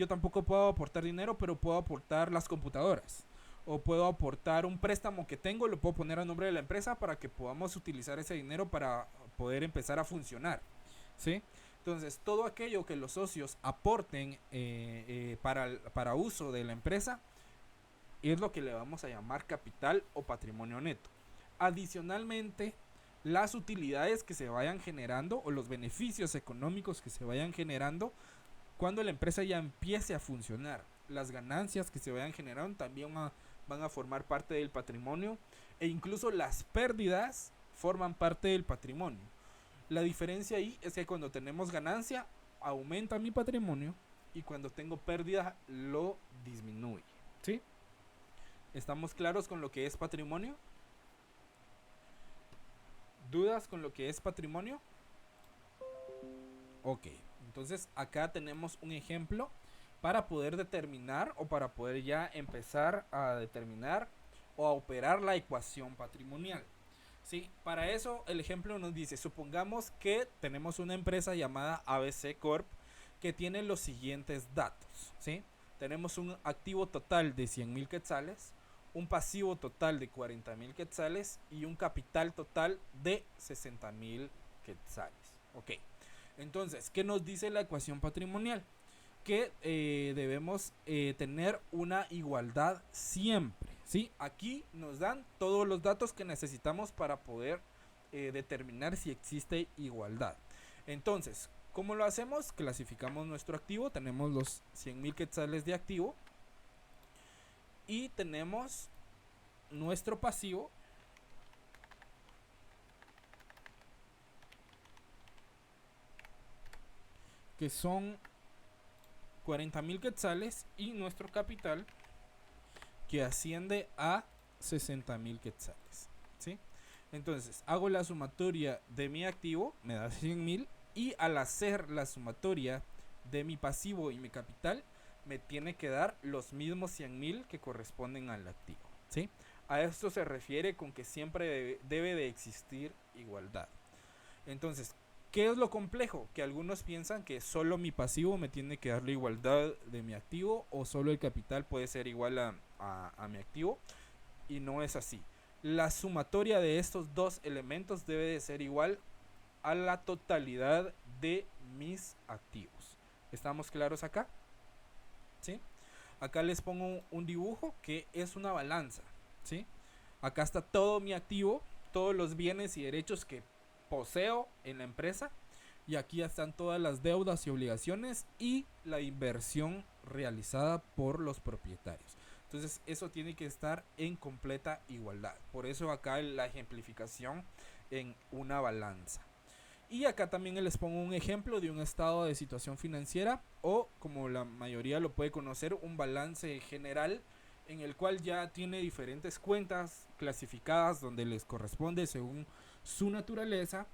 tampoco puedo aportar dinero, pero puedo aportar las computadoras. O puedo aportar un préstamo que tengo, lo puedo poner a nombre de la empresa para que podamos utilizar ese dinero para poder empezar a funcionar, ¿sí? Entonces, todo aquello que los socios aporten para uso de la empresa es lo que le vamos a llamar capital o patrimonio neto. Adicionalmente, las utilidades que se vayan generando o los beneficios económicos que se vayan generando cuando la empresa ya empiece a funcionar, las ganancias que se vayan generando también van a formar parte del patrimonio, e incluso las pérdidas forman parte del patrimonio. La diferencia ahí es que cuando tenemos ganancia aumenta mi patrimonio y cuando tengo pérdida lo disminuye, ¿sí? ¿Estamos claros con lo que es patrimonio? ¿Dudas con lo que es patrimonio? Ok, entonces acá tenemos un ejemplo para poder determinar o para poder ya empezar a determinar o a operar la ecuación patrimonial. ¿Sí? Para eso el ejemplo nos dice, supongamos que tenemos una empresa llamada ABC Corp que tiene los siguientes datos, ¿sí? Tenemos un activo total de 100,000 quetzales, un pasivo total de 40,000 quetzales y un capital total de 60,000 quetzales. Ok, entonces, ¿qué nos dice la ecuación patrimonial? Que debemos tener una igualdad siempre, ¿sí? Aquí nos dan todos los datos que necesitamos para poder determinar si existe igualdad. Entonces, ¿cómo lo hacemos? Clasificamos nuestro activo, tenemos los 100,000 quetzales de activo y tenemos nuestro pasivo, que son 40,000 quetzales, y nuestro capital, que asciende a 60,000 quetzales, ¿sí? Entonces hago la sumatoria de mi activo, me da 100,000, y al hacer la sumatoria de mi pasivo y mi capital me tiene que dar los mismos 100,000 que corresponden al activo, ¿sí? A esto se refiere con que siempre debe de existir igualdad. Entonces, ¿qué es lo complejo? Que algunos piensan que solo mi pasivo me tiene que dar la igualdad de mi activo, o solo el capital puede ser igual a mi activo, y no es así. La sumatoria de estos dos elementos debe de ser igual a la totalidad de mis activos. ¿Estamos claros acá? ¿Sí? Acá les pongo un dibujo que es una balanza, ¿sí? Acá está todo mi activo, todos los bienes y derechos que poseo en la empresa, y aquí están todas las deudas y obligaciones y la inversión realizada por los propietarios. Entonces eso tiene que estar en completa igualdad. Por eso acá la ejemplificación en una balanza. Y acá también les pongo un ejemplo de un estado de situación financiera, o como la mayoría lo puede conocer, un balance general, en el cual ya tiene diferentes cuentas clasificadas donde les corresponde según su naturaleza,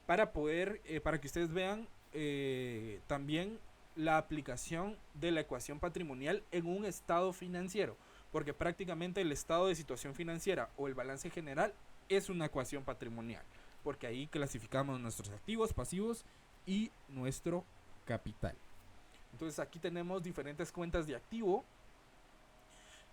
para poder para que ustedes vean también la aplicación de la ecuación patrimonial en un estado financiero, porque prácticamente el estado de situación financiera o el balance general es una ecuación patrimonial, porque ahí clasificamos nuestros activos, pasivos y nuestro capital. Entonces aquí tenemos diferentes cuentas de activo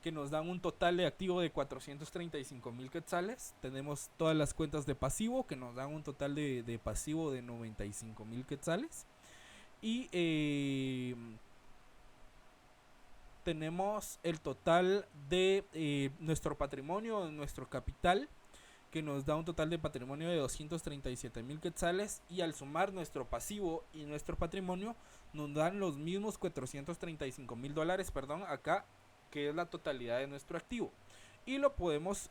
que nos dan un total de activo de 435,000 quetzales. Tenemos todas las cuentas de pasivo que nos dan un total de pasivo de 95,000 quetzales. Y tenemos el total de nuestro patrimonio, nuestro capital, que nos da un total de patrimonio de 237.000 quetzales, y al sumar nuestro pasivo y nuestro patrimonio nos dan los mismos 435.000 dólares, perdón, acá, que es la totalidad de nuestro activo. Y lo podemos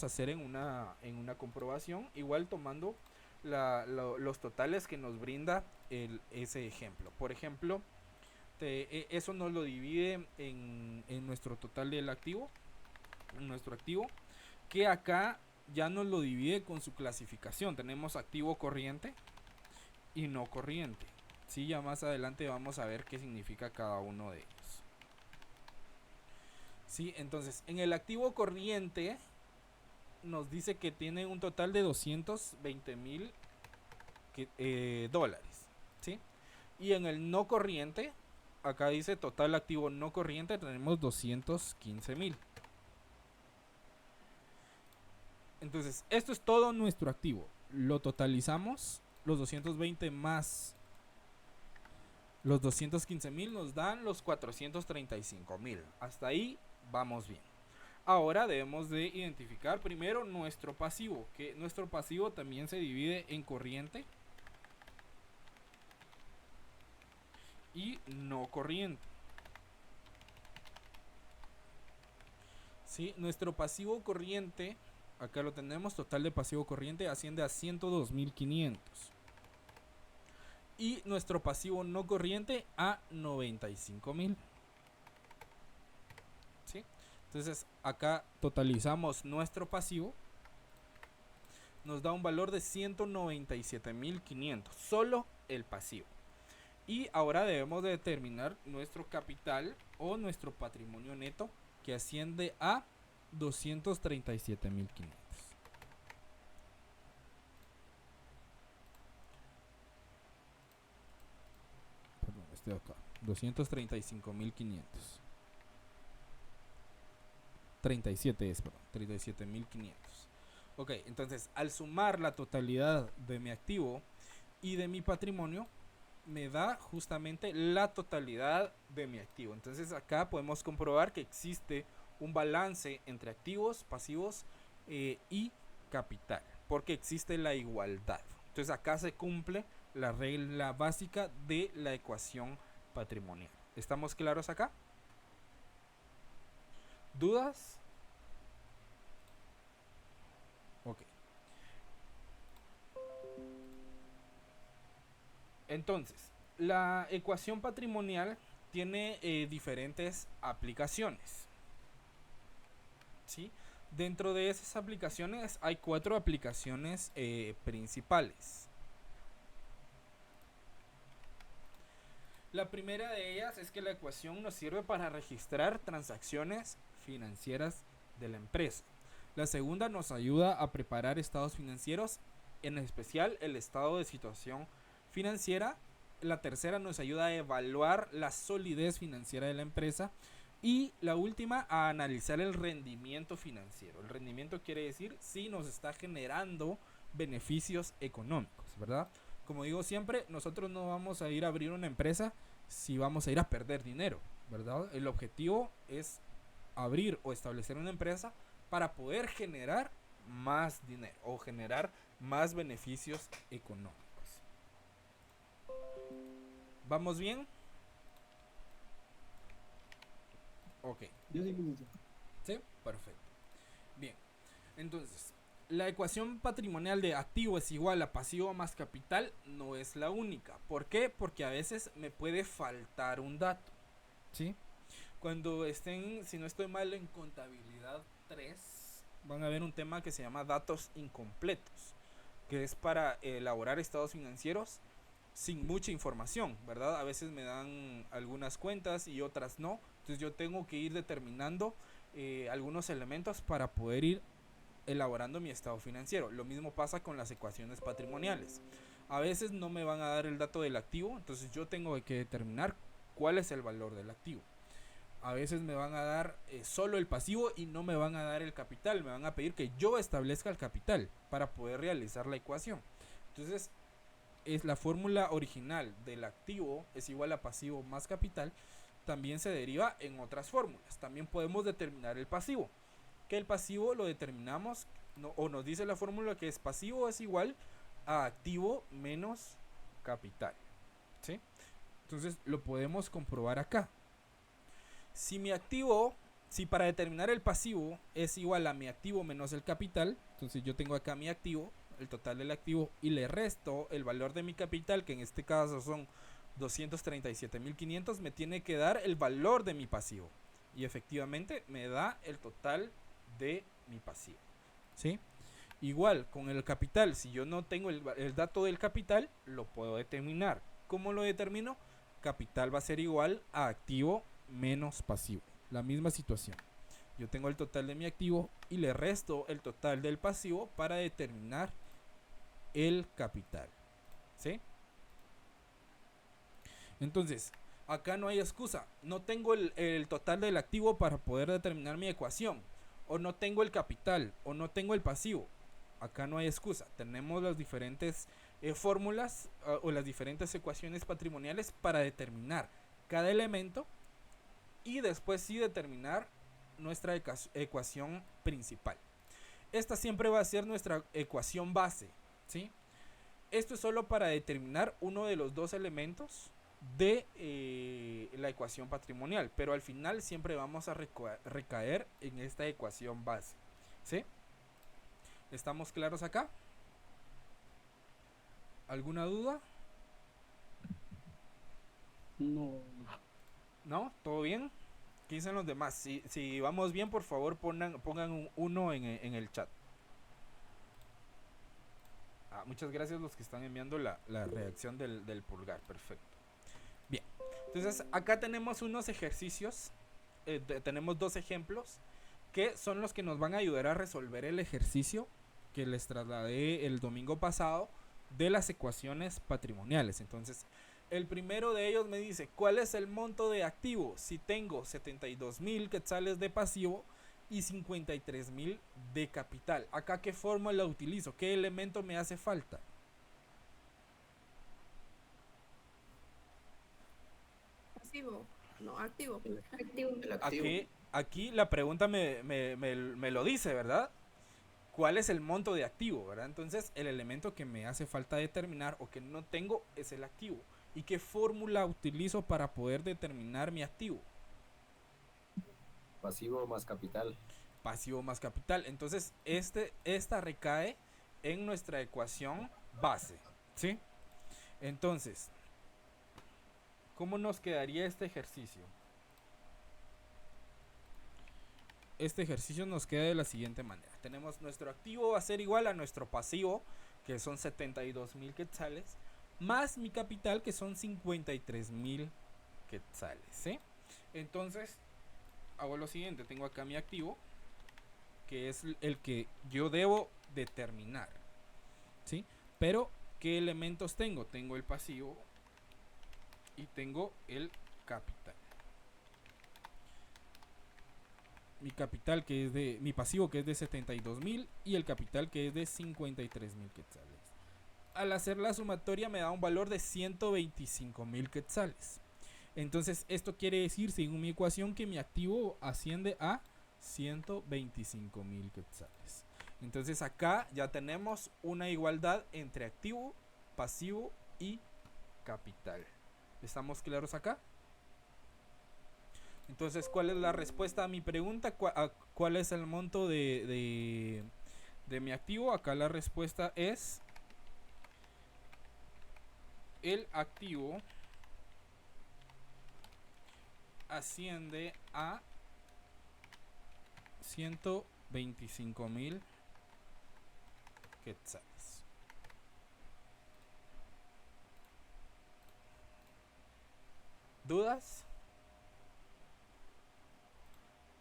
hacer en una comprobación, igual tomando los totales que nos brinda ese ejemplo. Por ejemplo, eso nos lo divide en nuestro total del activo, en nuestro activo, que acá ya nos lo divide con su clasificación. Tenemos activo corriente y no corriente. Sí, ya más adelante vamos a ver qué significa cada uno de ellos. Sí, entonces en el activo corriente nos dice que tiene un total de 220.000 dólares, ¿sí? Y en el no corriente, acá dice total activo no corriente, tenemos 215.000. Entonces, esto es todo nuestro activo. Lo totalizamos, los 220 más los 215.000 nos dan los 435.000. Hasta ahí vamos bien. Ahora debemos de identificar primero nuestro pasivo, que nuestro pasivo también se divide en corriente y no corriente. ¿Sí? Nuestro pasivo corriente, acá lo tenemos, total de pasivo corriente asciende a 102.500. Y nuestro pasivo no corriente a 95.000. ¿Sí? Entonces acá totalizamos nuestro pasivo, nos da un valor de 197.500, solo el pasivo. Y ahora debemos de determinar nuestro capital o nuestro patrimonio neto, que asciende a 237.500. Perdón, este de acá, 235.500. 37 es, perdón, 37.500. Ok, entonces al sumar la totalidad de mi activo y de mi patrimonio, me da justamente la totalidad de mi activo. Entonces acá podemos comprobar que existe un balance entre activos, pasivos y capital, porque existe la igualdad. Entonces acá se cumple la regla básica de la ecuación patrimonial. ¿Estamos claros acá? ¿Dudas? Ok. Entonces, la ecuación patrimonial tiene diferentes aplicaciones. ¿Sí? Dentro de esas aplicaciones hay 4 aplicaciones principales. La primera de ellas es que la ecuación nos sirve para registrar transacciones financieras de la empresa. La segunda nos ayuda a preparar estados financieros, en especial el estado de situación financiera. La tercera nos ayuda a evaluar la solidez financiera de la empresa. Y la última, a analizar el rendimiento financiero. El rendimiento quiere decir si nos está generando beneficios económicos, ¿verdad? Como digo siempre, nosotros no vamos a ir a abrir una empresa si vamos a ir a perder dinero, ¿verdad? El objetivo es abrir o establecer una empresa para poder generar más dinero o generar más beneficios económicos. ¿Vamos bien? Ok. ¿Sí? Perfecto. Bien. Entonces, la ecuación patrimonial de activo es igual a pasivo más capital no es la única. ¿Por qué? Porque a veces me puede faltar un dato. ¿Sí? Cuando estén, si no estoy mal, en contabilidad 3, van a ver un tema que se llama datos incompletos, que es para elaborar estados financieros sin mucha información, ¿verdad? A veces me dan algunas cuentas y otras no. Entonces yo tengo que ir determinando algunos elementos para poder ir elaborando mi estado financiero. Lo mismo pasa con las ecuaciones patrimoniales. A veces no me van a dar el dato del activo, entonces yo tengo que determinar cuál es el valor del activo. A veces me van a dar solo el pasivo y no me van a dar el capital. Me van a pedir que yo establezca el capital para poder realizar la ecuación. Entonces, es la fórmula original del activo es igual a pasivo más capital. También se deriva en otras fórmulas. También podemos determinar el pasivo. que el pasivo lo determinamos, o nos dice la fórmula que es pasivo es igual a activo menos capital, ¿sí? Entonces lo podemos comprobar acá. Si para determinar el pasivo es igual a mi activo menos el capital, entonces yo tengo acá mi activo, el total del activo, y le resto el valor de mi capital, que en este caso son 237.500, me tiene que dar el valor de mi pasivo. Y efectivamente me da el total de mi pasivo, ¿sí? Igual con el capital, si yo no tengo el dato del capital, lo puedo determinar. ¿Cómo lo determino? Capital va a ser igual a activo menos pasivo. La misma situación. Yo tengo el total de mi activo y le resto el total del pasivo para determinar el capital, ¿sí? Entonces, acá no hay excusa. No tengo el total del activo para poder determinar mi ecuación. O no tengo el capital. O no tengo el pasivo. Acá no hay excusa. Tenemos las diferentes fórmulas o las diferentes ecuaciones patrimoniales para determinar cada elemento. Y después sí determinar nuestra ecuación principal. Esta siempre va a ser nuestra ecuación base, ¿sí? Esto es solo para determinar uno de los dos elementos de la ecuación patrimonial, pero al final siempre vamos a recaer en esta ecuación base, ¿sí? ¿Estamos claros acá? ¿Alguna duda? No. ¿No? ¿Todo bien? ¿Qué dicen los demás? Si vamos bien, por favor pongan un 1 en el chat. Muchas gracias los que están enviando la reacción del pulgar. Perfecto. Bien. Entonces acá tenemos unos ejercicios. Tenemos dos ejemplos que son los que nos van a ayudar a resolver el ejercicio que les trasladé el domingo pasado de las ecuaciones patrimoniales. Entonces, el primero de ellos me dice, ¿cuál es el monto de activo? Si tengo 72.000 quetzales de pasivo y 53.000 de capital. Acá, ¿qué fórmula utilizo? ¿Qué elemento me hace falta? Pasivo. No, activo. Activo. El activo. Aquí la pregunta me lo dice, ¿verdad? ¿Cuál es el monto de activo, verdad? Entonces, el elemento que me hace falta determinar o que no tengo es el activo. ¿Y qué fórmula utilizo para poder determinar mi activo? Pasivo más capital. Pasivo más capital. Entonces, esta recae en nuestra ecuación base, ¿sí? Entonces, ¿cómo nos quedaría este ejercicio? Este ejercicio nos queda de la siguiente manera. Tenemos nuestro activo va a ser igual a nuestro pasivo, que son 72.000 quetzales, más mi capital, que son 53.000 quetzales, ¿sí? Entonces, hago lo siguiente. Tengo acá mi activo, que es el que yo debo determinar, ¿sí? Pero, ¿qué elementos tengo? Tengo el pasivo y tengo el capital. Mi capital que es de mi pasivo que es de 72.000 y el capital que es de 53.000 quetzales. Al hacer la sumatoria me da un valor de 125.000 quetzales. Entonces esto quiere decir, según mi ecuación, que mi activo asciende a 125.000 quetzales. Entonces acá ya tenemos una igualdad entre activo, pasivo y capital. ¿Estamos claros acá? Entonces, ¿cuál es la respuesta a mi pregunta? ¿Cuál es el monto de mi activo? Acá la respuesta es el activo asciende a 125.000 quetzales. ¿Dudas?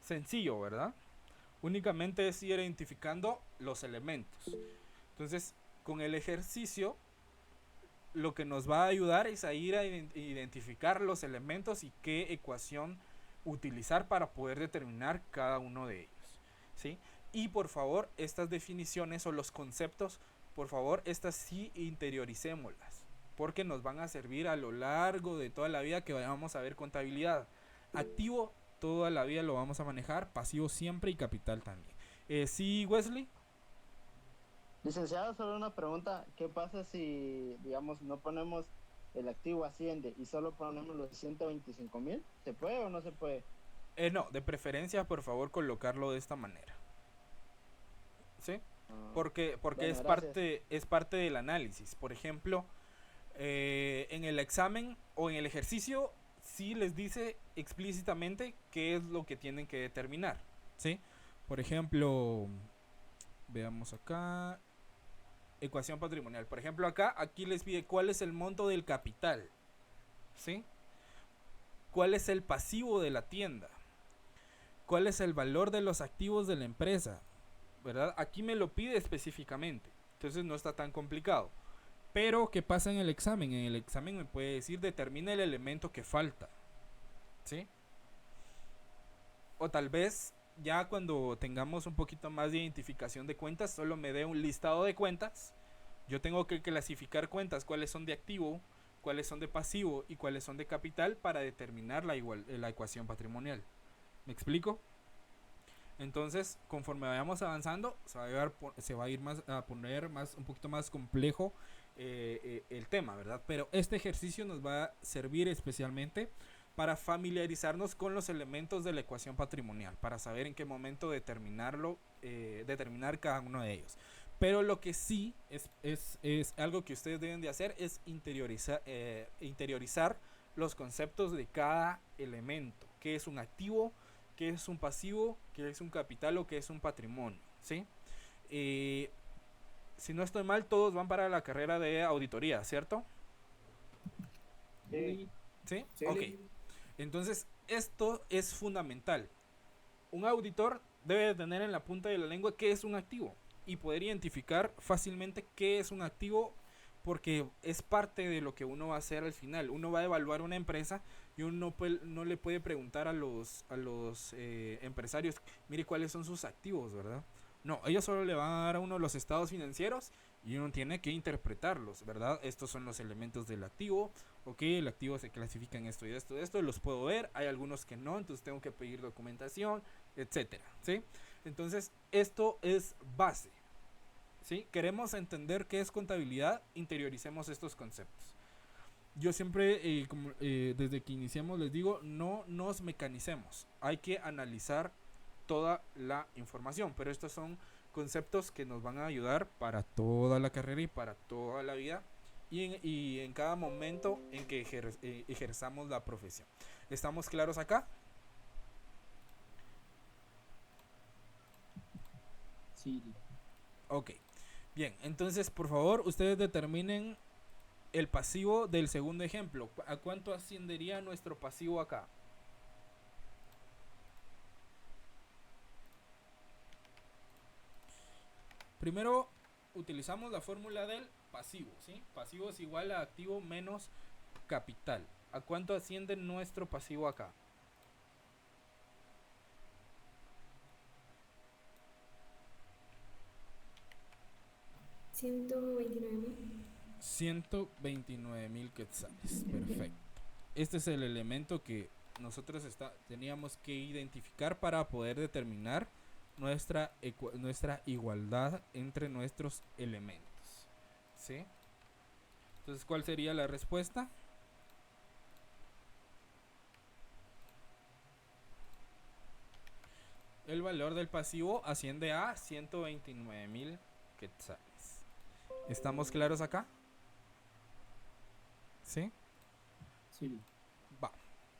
Sencillo, ¿verdad? Únicamente es ir identificando los elementos. Entonces, con el ejercicio, lo que nos va a ayudar es a ir a identificar los elementos y qué ecuación utilizar para poder determinar cada uno de ellos, ¿sí? Y por favor, estas definiciones o los conceptos, por favor, estas sí interioricémoslas, porque nos van a servir a lo largo de toda la vida que vayamos a ver contabilidad. Activo, toda la vida lo vamos a manejar, pasivo siempre y capital también. Sí, Wesley. Licenciado, solo una pregunta. ¿Qué pasa si, digamos, no ponemos el activo asciende y solo ponemos los 125,000? ¿Se puede o no se puede? No, de preferencia, por favor, colocarlo de esta manera. ¿Sí? Porque Bueno, es parte del análisis. Por ejemplo, en el examen o en el ejercicio, sí les dice explícitamente qué es lo que tienen que determinar. ¿Sí? Por ejemplo, veamos acá. Ecuación patrimonial. Por ejemplo, aquí les pide cuál es el monto del capital. ¿Sí? ¿Cuál es el pasivo de la tienda? ¿Cuál es el valor de los activos de la empresa? ¿Verdad? Aquí me lo pide específicamente. Entonces no está tan complicado. Pero, ¿qué pasa en el examen? En el examen me puede decir, determina el elemento que falta. ¿Sí? O tal vez, ya cuando tengamos un poquito más de identificación de cuentas, solo me dé un listado de cuentas. Yo tengo que clasificar cuentas, cuáles son de activo, cuáles son de pasivo y cuáles son de capital para determinar la ecuación patrimonial. ¿Me explico? Entonces, conforme vayamos avanzando, se va a ir a poner un poquito más complejo el tema, ¿verdad? Pero este ejercicio nos va a servir especialmente para familiarizarnos con los elementos de la ecuación patrimonial, para saber en qué momento determinar cada uno de ellos. Pero lo que sí es algo que ustedes deben de hacer es interiorizar los conceptos de cada elemento. ¿Qué es un activo? ¿Qué es un pasivo? ¿Qué es un capital? ¿O qué es un patrimonio? ¿Sí? Si no estoy mal, todos van para la carrera de auditoría, ¿cierto? Sí. ¿Sí? Sí. Ok. Entonces, esto es fundamental. Un auditor debe de tener en la punta de la lengua qué es un activo y poder identificar fácilmente qué es un activo, porque es parte de lo que uno va a hacer al final. Uno va a evaluar una empresa y uno no le puede preguntar a los empresarios, mire cuáles son sus activos, ¿verdad? No, ellos solo le van a dar a uno los estados financieros y uno tiene que interpretarlos, ¿verdad? Estos son los elementos del activo. Ok, el activo se clasifica en esto y esto, los puedo ver. Hay algunos que no, entonces tengo que pedir documentación, etcétera, ¿sí? Entonces, esto es base, ¿sí? Queremos entender qué es contabilidad, interioricemos estos conceptos. Yo siempre, desde que iniciamos les digo, no nos mecanicemos. Hay que analizar toda la información, pero estos son conceptos que nos van a ayudar para toda la carrera y para toda la vida y en cada momento en que ejerzamos la profesión. ¿Estamos claros acá? Sí. Ok, bien, entonces por favor ustedes determinen el pasivo del segundo ejemplo. ¿A cuánto ascendería nuestro pasivo acá? Primero utilizamos la fórmula del pasivo, ¿sí? Pasivo es igual a activo menos capital. ¿A cuánto asciende nuestro pasivo acá? $129,000. 129,000 quetzales. Perfecto. Este es el elemento que nosotros teníamos que identificar para poder determinar nuestra igualdad entre nuestros elementos. ¿Sí? Entonces, ¿cuál sería la respuesta? El valor del pasivo asciende a 129,000 quetzales. ¿Estamos claros acá? ¿Sí? Sí. Va.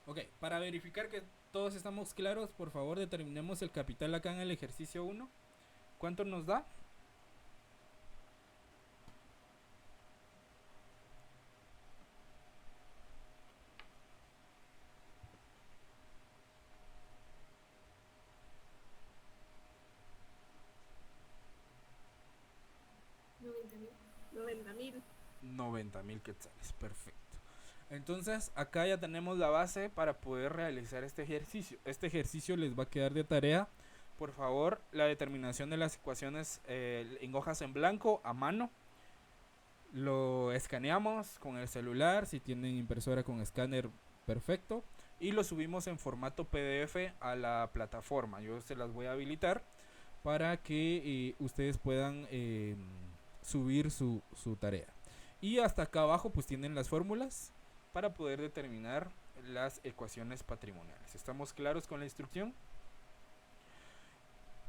Ok, para verificar que todos estamos claros, por favor determinemos el capital acá en el ejercicio 1. ¿Cuánto nos da? $90,000. 90,000 quetzales, perfecto. Entonces acá ya tenemos la base para poder realizar este ejercicio. Este ejercicio les va a quedar de tarea, por favor, la determinación de las ecuaciones en hojas en blanco a mano. Lo escaneamos con el celular, si tienen impresora con escáner, perfecto. Y lo subimos en formato PDF a la plataforma. Yo se las voy a habilitar para que ustedes puedan subir su tarea. Y hasta acá abajo pues tienen las fórmulas para poder determinar las ecuaciones patrimoniales. ¿Estamos claros con la instrucción?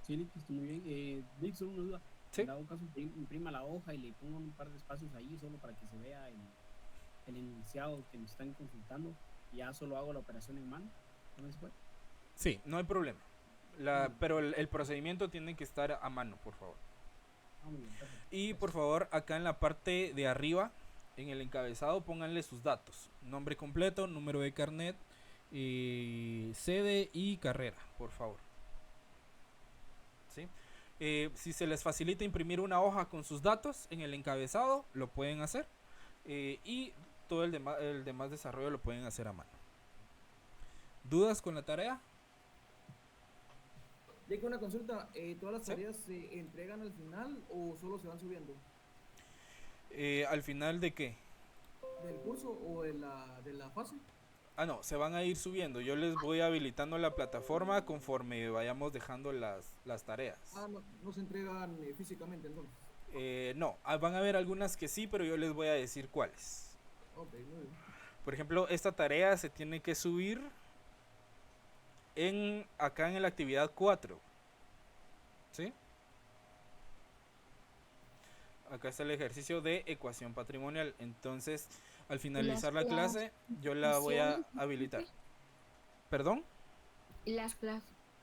Sí, listo, está muy bien. Vic, solo una duda. Sí. En dado caso, imprima la hoja y le pongo un par de espacios ahí solo para que se vea el enunciado que nos están consultando. Y ya solo hago la operación en mano. ¿No se puede? Sí, no hay problema. Pero el procedimiento tiene que estar a mano, por favor. Muy bien, perfecto. Y por favor, acá en la parte de arriba, en el encabezado, pónganle sus datos. Nombre completo, número de carnet, sede y carrera, por favor. ¿Sí? Si se les facilita imprimir una hoja con sus datos en el encabezado, lo pueden hacer. Y todo el demás desarrollo lo pueden hacer a mano. ¿Dudas con la tarea? Digo una consulta, ¿todas las ¿Sí? tareas se entregan al final o solo se van subiendo? ¿Al final de qué? ¿Del curso o de la fase? Ah, no, se van a ir subiendo. Yo les voy habilitando la plataforma conforme vayamos dejando las tareas. Ah, no se entregan físicamente entonces. No, van a haber algunas que sí, pero yo les voy a decir cuáles. Ok, muy bien. Por ejemplo, esta tarea se tiene que subir acá en la actividad 4. ¿Sí? Acá está el ejercicio de ecuación patrimonial. Entonces, al finalizar la clase, yo la voy a habilitar. ¿Perdón? ¿Las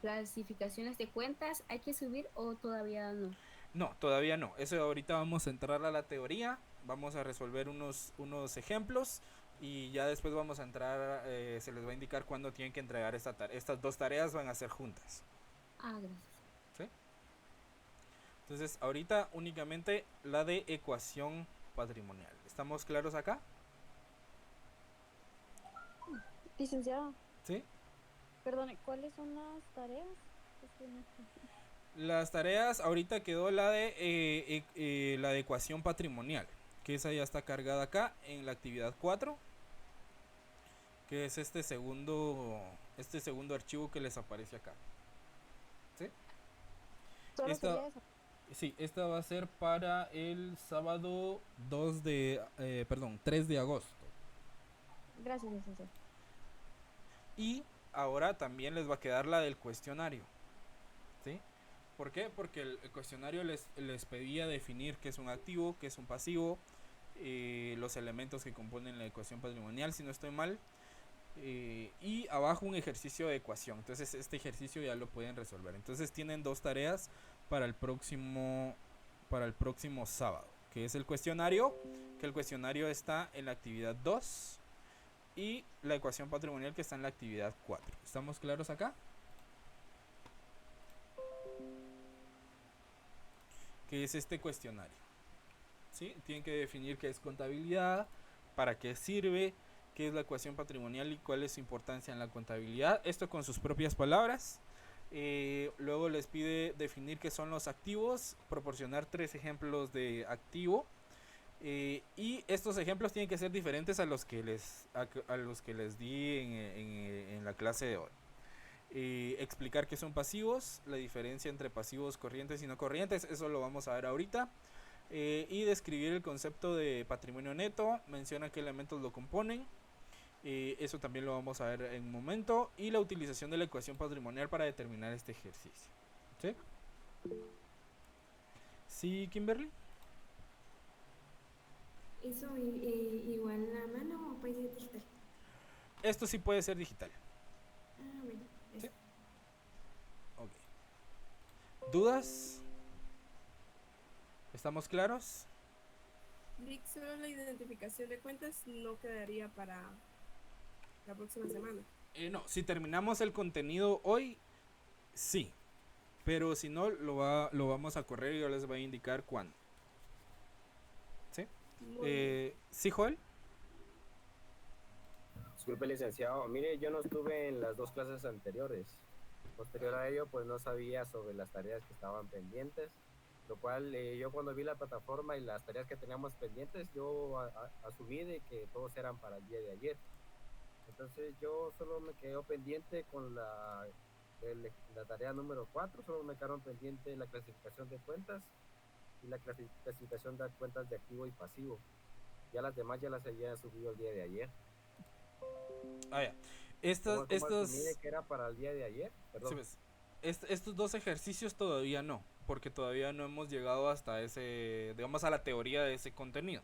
clasificaciones de cuentas hay que subir o todavía no? No, todavía no. Eso ahorita vamos a entrar a la teoría. Vamos a resolver unos ejemplos. Y ya después vamos a entrar, se les va a indicar cuándo tienen que entregar estas dos tareas, van a ser juntas. Ah, gracias. ¿Sí? Entonces, ahorita únicamente la de ecuación patrimonial. ¿Estamos claros acá? Licenciado, ¿Sí? perdone, ¿cuáles son las tareas? Las tareas, ahorita quedó la de ecuación patrimonial, que esa ya está cargada acá en la actividad 4. Que es este segundo archivo que les aparece acá. ¿Sí? Solo sería esa. Sí, esta va a ser para el sábado 3 de agosto. Gracias, licenciado. Y ahora también les va a quedar la del cuestionario. ¿Sí? ¿Por qué? Porque el cuestionario les pedía definir qué es un activo, qué es un pasivo, los elementos que componen la ecuación patrimonial, si no estoy mal. Y abajo un ejercicio de ecuación. Entonces este ejercicio ya lo pueden resolver. Entonces tienen dos tareas para el próximo sábado, que es el cuestionario, que el cuestionario está en la actividad 2 y la ecuación patrimonial que está en la actividad 4. ¿Estamos claros acá? Que es este cuestionario. ¿Sí? Tienen que definir qué es contabilidad, para qué sirve, qué es la ecuación patrimonial y cuál es su importancia en la contabilidad. Esto con sus propias palabras. Luego les pide definir qué son los activos, proporcionar 3 ejemplos de activo. Y estos ejemplos tienen que ser diferentes a los que les di en la clase de hoy. Explicar qué son pasivos, la diferencia entre pasivos corrientes y no corrientes, eso lo vamos a ver ahorita. Y describir el concepto de patrimonio neto, menciona qué elementos lo componen. Eso también lo vamos a ver en un momento. Y la utilización de la ecuación patrimonial para determinar este ejercicio. ¿Sí? ¿Sí, Kimberly? ¿Eso igual a mano o puede ser digital? Esto sí puede ser digital. Ah, bueno. ¿Sí? Ok. ¿Dudas? ¿Estamos claros? Vic, solo la identificación de cuentas no quedaría para la próxima semana. No, si terminamos el contenido hoy, sí. Pero si no, lo vamos a correr y yo les voy a indicar cuándo. ¿Sí? ¿Sí, Joel? Disculpe, licenciado. Mire, yo no estuve en las 2 clases anteriores. Posterior a ello, pues no sabía sobre las tareas que estaban pendientes. Lo cual yo cuando vi la plataforma y las tareas que teníamos pendientes, yo asumí de que todos eran para el día de ayer. Entonces yo solo me quedé pendiente con la tarea número 4 solo me quedaron pendiente la clasificación de cuentas y la clasificación de cuentas de activo y pasivo. Ya las demás ya las había subido el día de ayer. Ah, ya. ¿Cómo Estos asumí que era para el día de ayer? Perdón. sí, pues, estos dos ejercicios todavía no, porque todavía no hemos llegado hasta ese, digamos, a la teoría de ese contenido.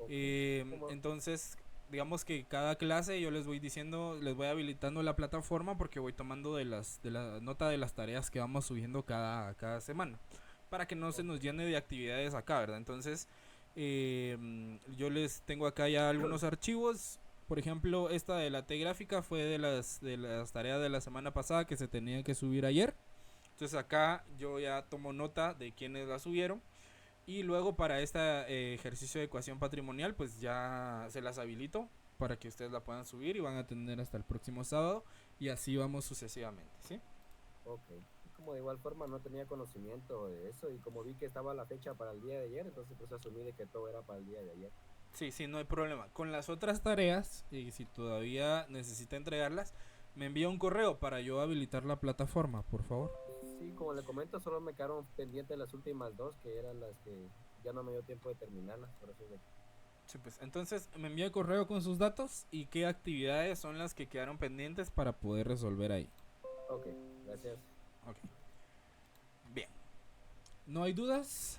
Entonces, digamos que cada clase yo les voy diciendo, les voy habilitando la plataforma porque voy tomando de la nota de las tareas que vamos subiendo cada semana, para que no se nos llene de actividades acá, ¿verdad? Entonces, yo les tengo acá ya algunos archivos. Por ejemplo, esta de la T gráfica fue de las tareas de la semana pasada que se tenían que subir ayer. Entonces acá yo ya tomo nota de quienes la subieron. Y luego para este ejercicio de ecuación patrimonial, pues ya se las habilito para que ustedes la puedan subir y van a tener hasta el próximo sábado. Y así vamos sucesivamente, ¿sí? Ok. Como de igual forma no tenía conocimiento de eso y como vi que estaba la fecha para el día de ayer, entonces pues asumí de que todo era para el día de ayer. Sí, no hay problema. Con las otras tareas, y si todavía necesita entregarlas, me envía un correo para yo habilitar la plataforma, por favor. Sí, como le comento, solo me quedaron pendientes las últimas dos, que eran las que ya no me dio tiempo de terminarlas. Por eso Sí, pues entonces me envía el correo con sus datos y qué actividades son las que quedaron pendientes para poder resolver ahí. Ok, gracias. Ok. Bien. ¿No hay dudas?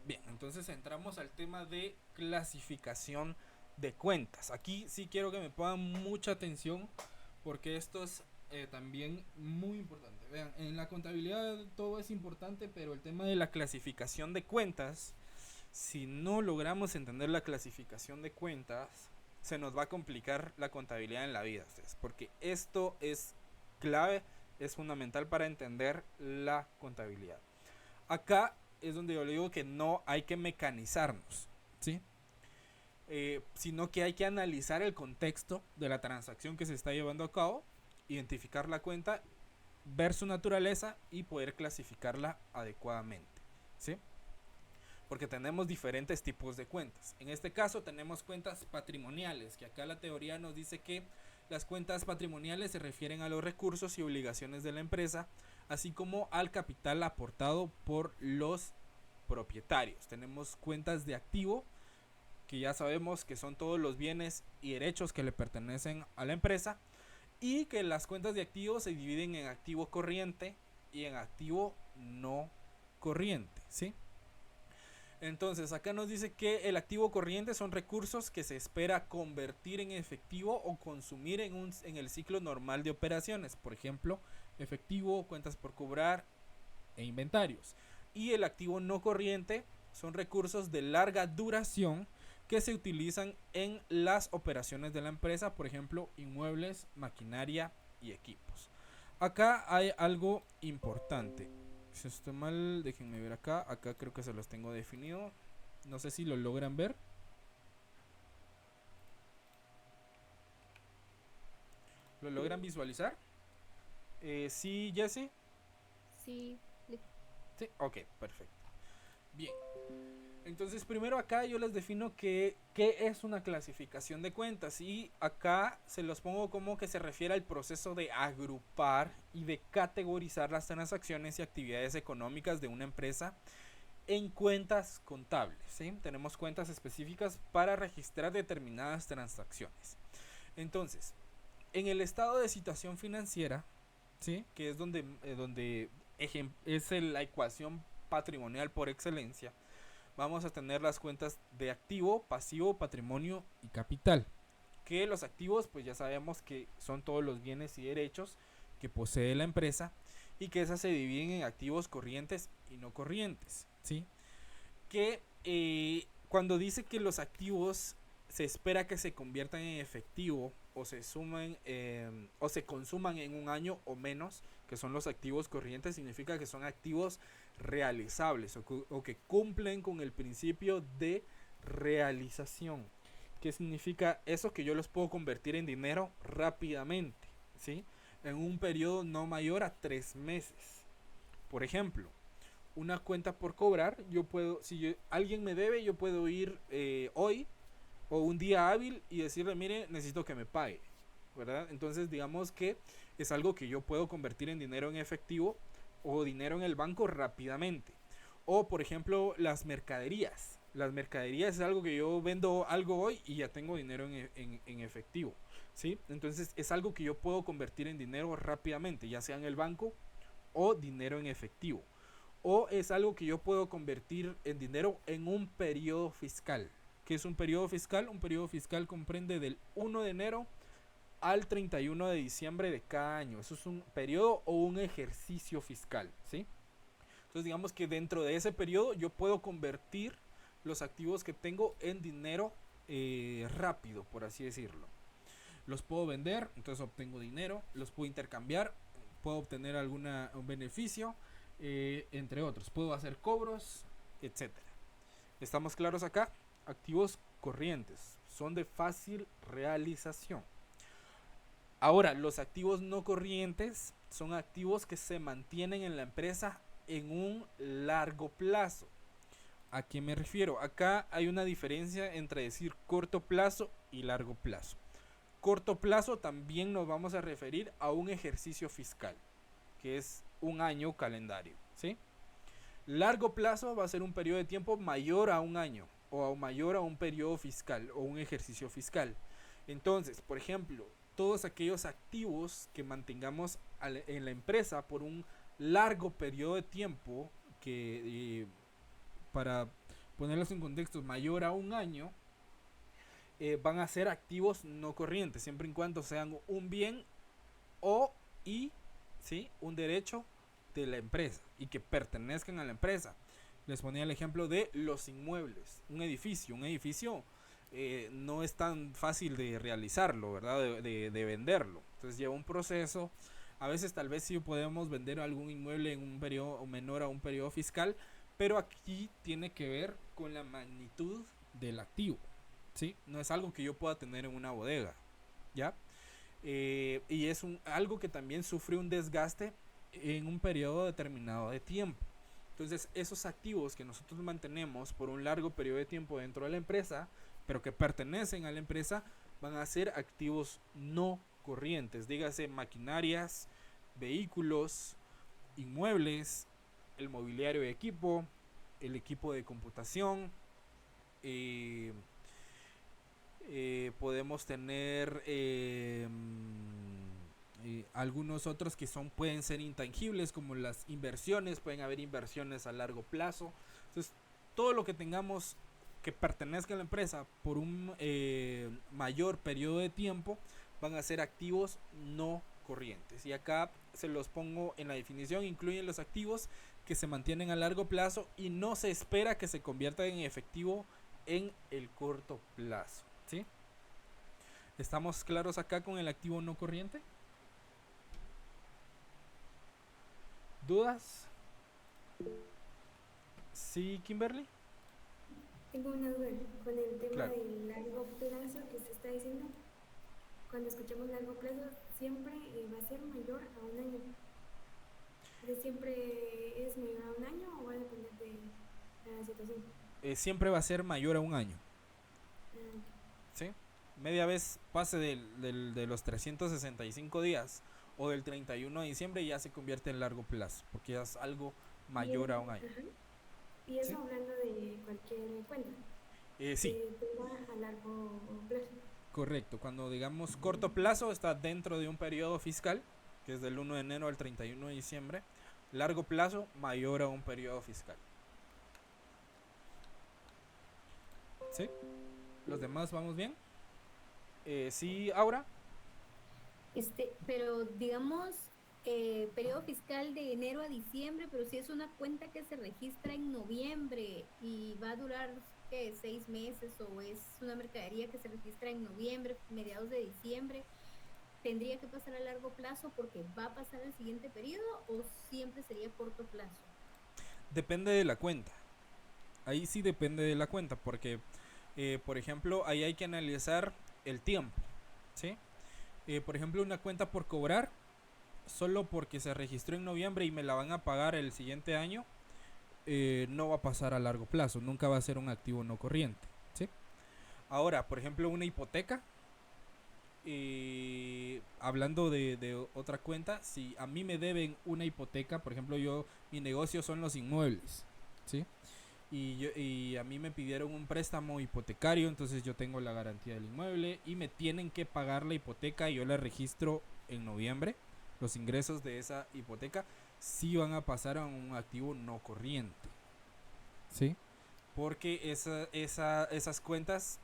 Bien, entonces entramos al tema de clasificación de cuentas. Aquí sí quiero que me pongan mucha atención porque esto es también muy importante. Vean, en la contabilidad todo es importante, pero el tema de la clasificación de cuentas, si no logramos entender la clasificación de cuentas, se nos va a complicar la contabilidad en la vida, porque esto es clave, es fundamental para entender la contabilidad. Acá es donde yo le digo que no hay que mecanizarnos, ¿sí? Sino que hay que analizar el contexto de la transacción que se está llevando a cabo, identificar la cuenta, ver su naturaleza y poder clasificarla adecuadamente, ¿sí? Porque tenemos diferentes tipos de cuentas. En este caso tenemos cuentas patrimoniales, que acá la teoría nos dice que las cuentas patrimoniales se refieren a los recursos y obligaciones de la empresa, así como al capital aportado por los propietarios. Tenemos cuentas de activo, que ya sabemos que son todos los bienes y derechos que le pertenecen a la empresa, y que las cuentas de activo se dividen en activo corriente y en activo no corriente, ¿sí? Entonces acá nos dice que el activo corriente son recursos que se espera convertir en efectivo o consumir en el ciclo normal de operaciones, por ejemplo, efectivo, cuentas por cobrar e inventarios. Y el activo no corriente son recursos de larga duración que se utilizan en las operaciones de la empresa, por ejemplo, inmuebles, maquinaria y equipos. Acá hay algo importante. Si estoy mal, déjenme ver acá. Acá creo que se los tengo definido. No sé si lo logran ver. ¿Lo logran visualizar? ¿Sí, Jesse? Sí. Sí, ok, perfecto. Bien. Entonces primero acá yo les defino qué es una clasificación de cuentas, y acá se los pongo como que se refiere al proceso de agrupar y de categorizar las transacciones y actividades económicas de una empresa en cuentas contables, ¿sí? Tenemos cuentas específicas para registrar determinadas transacciones. Entonces, en el estado de situación financiera, ¿sí? Que es donde es la ecuación patrimonial por excelencia, vamos a tener las cuentas de activo, pasivo, patrimonio y capital. Que los activos, pues ya sabemos que son todos los bienes y derechos que posee la empresa, y que esas se dividen en activos corrientes y no corrientes, ¿sí? Que cuando dice que los activos se espera que se conviertan en efectivo o se sumen o se consuman en un año o menos, que son los activos corrientes, significa que son activos realizables o que cumplen con el principio de realización. ¿Qué significa eso? Que yo los puedo convertir en dinero rápidamente, ¿sí? En un periodo no mayor a 3 meses. Por ejemplo, una cuenta por cobrar, yo puedo, si alguien me debe, yo puedo ir hoy o un día hábil y decirle, mire, necesito que me pague, ¿verdad? Entonces digamos que es algo que yo puedo convertir en dinero en efectivo o dinero en el banco rápidamente. O por ejemplo las mercaderías. Las mercaderías es algo que yo vendo algo hoy y ya tengo dinero en efectivo, ¿sí? Entonces es algo que yo puedo convertir en dinero rápidamente, ya sea en el banco o dinero en efectivo. O es algo que yo puedo convertir en dinero en un periodo fiscal. ¿Qué es un periodo fiscal? Un periodo fiscal comprende del 1 de enero al 31 de diciembre de cada año. Eso es un periodo o un ejercicio fiscal, ¿sí? Entonces digamos que dentro de ese periodo yo puedo convertir los activos que tengo en dinero rápido, por así decirlo. Los puedo vender, entonces obtengo dinero. Los puedo intercambiar, puedo obtener un beneficio, entre otros. Puedo hacer cobros, etcétera. ¿Estamos claros acá? Activos corrientes son de fácil realización. Ahora, los activos no corrientes son activos que se mantienen en la empresa en un largo plazo. ¿A qué me refiero? Acá hay una diferencia entre decir corto plazo y largo plazo. Corto plazo también nos vamos a referir a un ejercicio fiscal, que es un año calendario, ¿sí? Largo plazo va a ser un periodo de tiempo mayor a un año o mayor a un periodo fiscal o un ejercicio fiscal. Entonces, por ejemplo, todos aquellos activos que mantengamos en la empresa por un largo periodo de tiempo, que para ponerlos en contexto mayor a un año, van a ser activos no corrientes, siempre y cuando sean un bien ¿sí? Un derecho de la empresa y que pertenezcan a la empresa. Les ponía el ejemplo de los inmuebles. Un edificio no es tan fácil de realizarlo, ¿verdad? De venderlo. Entonces lleva un proceso. A veces tal vez sí podemos vender algún inmueble en un periodo menor a un periodo fiscal, pero aquí tiene que ver con la magnitud del activo, ¿sí? No es algo que yo pueda tener en una bodega, ¿ya? Y es algo que también sufre un desgaste en un periodo determinado de tiempo. Entonces esos activos que nosotros mantenemos por un largo periodo de tiempo dentro de la empresa, pero que pertenecen a la empresa, van a ser activos no corrientes. Dígase maquinarias, vehículos, inmuebles, el mobiliario de equipo, el equipo de computación. Podemos tener algunos otros que pueden ser intangibles, como las inversiones. Pueden haber inversiones a largo plazo. Entonces todo lo que tengamos que pertenezca a la empresa por un mayor periodo de tiempo van a ser activos no corrientes. Y acá se los pongo en la definición. Incluyen los activos que se mantienen a largo plazo y no se espera que se conviertan en efectivo en el corto plazo, ¿sí? ¿Estamos claros acá con el activo no corriente? ¿Dudas? ¿Sí, Kimberly? Tengo una duda con el tema Claro. del largo plazo que se está diciendo. Cuando escuchamos largo plazo, siempre va a ser mayor a un año. ¿Pero siempre es mayor a un año o va a depender de la situación? Siempre va a ser mayor a un año, ¿sí? Media vez pase de los 365 días o del 31 de diciembre ya se convierte en largo plazo, porque ya es algo mayor a un año. Ajá. Y eso ¿Sí? hablando de cualquier cuenta. Sí. Que tenga a largo plazo. Correcto, cuando digamos corto plazo está dentro de un periodo fiscal, que es del 1 de enero al 31 de diciembre. Largo plazo, mayor a un periodo fiscal. ¿Sí? ¿Los demás vamos bien? ¿Sí, Aura? Pero digamos, periodo fiscal de enero a diciembre, pero si es una cuenta que se registra en noviembre y va a durar, ¿qué? 6 meses, o es una mercadería que se registra en noviembre, mediados de diciembre, ¿tendría que pasar a largo plazo porque va a pasar el siguiente periodo o siempre sería corto plazo? Depende de la cuenta. Ahí sí depende de la cuenta, porque, por ejemplo, ahí hay que analizar el tiempo, ¿sí? Por ejemplo, una cuenta por cobrar, solo porque se registró en noviembre y me la van a pagar el siguiente año, no va a pasar a largo plazo, nunca va a ser un activo no corriente, ¿sí? Ahora, por ejemplo, una hipoteca hablando de otra cuenta, si a mí me deben una hipoteca, por ejemplo, mi negocio son los inmuebles, ¿sí? Y a mí me pidieron un préstamo hipotecario, entonces yo tengo la garantía del inmueble y me tienen que pagar la hipoteca y yo la registro en noviembre. Los ingresos de esa hipoteca sí van a pasar a un activo no corriente, ¿sí? Porque esas cuentas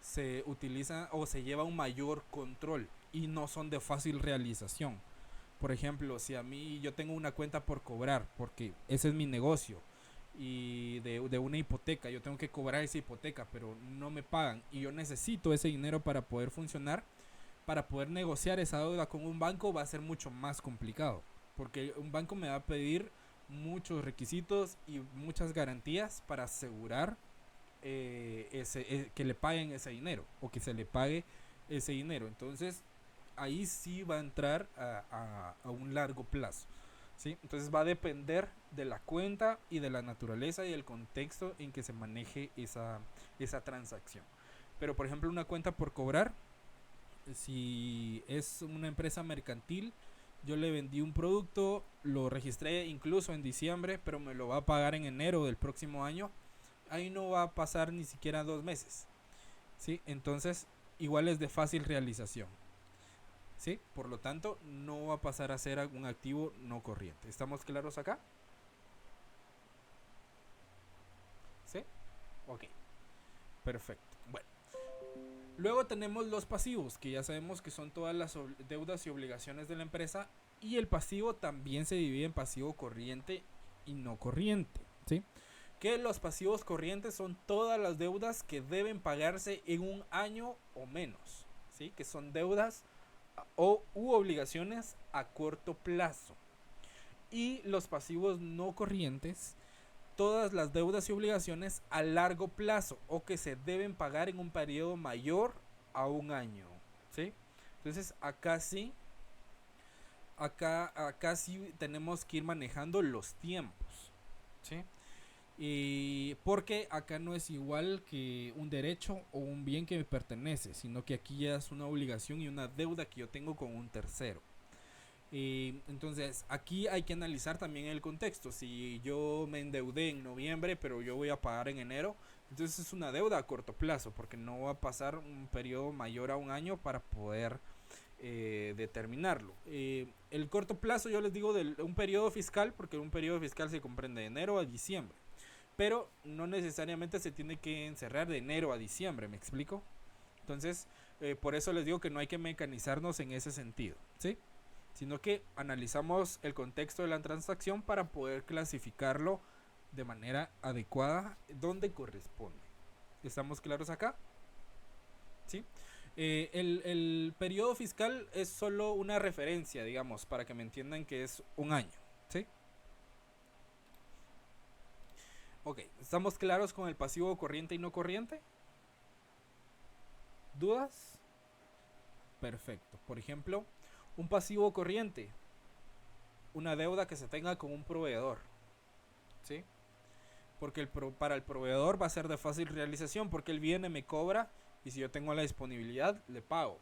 se utilizan o se lleva un mayor control y no son de fácil realización. Por ejemplo, si a mí yo tengo una cuenta por cobrar, porque ese es mi negocio, y de una hipoteca, yo tengo que cobrar esa hipoteca, pero no me pagan y yo necesito ese dinero para poder funcionar, para poder negociar esa deuda con un banco va a ser mucho más complicado, porque un banco me va a pedir muchos requisitos y muchas garantías para asegurar que le paguen ese dinero o que se le pague ese dinero. Entonces ahí sí va a entrar a un largo plazo, ¿sí? Entonces va a depender de la cuenta y de la naturaleza y el contexto en que se maneje esa transacción. Pero por ejemplo, una cuenta por cobrar, si es una empresa mercantil, yo le vendí un producto, lo registré incluso en diciembre, pero me lo va a pagar en enero del próximo año, ahí no va a pasar ni siquiera 2 meses, ¿sí? Entonces igual es de fácil realización, ¿sí? Por lo tanto no va a pasar a ser un activo no corriente. ¿Estamos claros acá? ¿Sí? Ok, perfecto. Bueno, luego tenemos los pasivos, que ya sabemos que son todas las deudas y obligaciones de la empresa, y el pasivo también se divide en pasivo corriente y no corriente, ¿sí? Que los pasivos corrientes son todas las deudas que deben pagarse en un año o menos, ¿sí? Que son deudas u obligaciones a corto plazo. Y los pasivos no corrientes, todas las deudas y obligaciones a largo plazo o que se deben pagar en un periodo mayor a un año, ¿sí? Entonces acá sí tenemos que ir manejando los tiempos, ¿sí? Y porque acá no es igual que un derecho o un bien que me pertenece, sino que aquí ya es una obligación y una deuda que yo tengo con un tercero. Entonces aquí hay que analizar también el contexto. Si yo me endeudé en noviembre pero yo voy a pagar en enero, entonces es una deuda a corto plazo, porque no va a pasar un periodo mayor a un año para poder determinarlo. El corto plazo, yo les digo, de un periodo fiscal, porque un periodo fiscal se comprende de enero a diciembre, pero no necesariamente se tiene que encerrar de enero a diciembre, ¿me explico? Entonces por eso les digo que no hay que mecanizarnos en ese sentido, ¿sí? Sino que analizamos el contexto de la transacción para poder clasificarlo de manera adecuada donde corresponde. ¿Estamos claros acá? ¿Sí? El periodo fiscal es solo una referencia, digamos, para que me entiendan que es un año, ¿sí? Ok, ¿estamos claros con el pasivo corriente y no corriente? ¿Dudas? Perfecto. Por ejemplo, un pasivo corriente, una deuda que se tenga con un proveedor, ¿sí? Porque para el proveedor va a ser de fácil realización, porque él viene, me cobra, y si yo tengo la disponibilidad, le pago.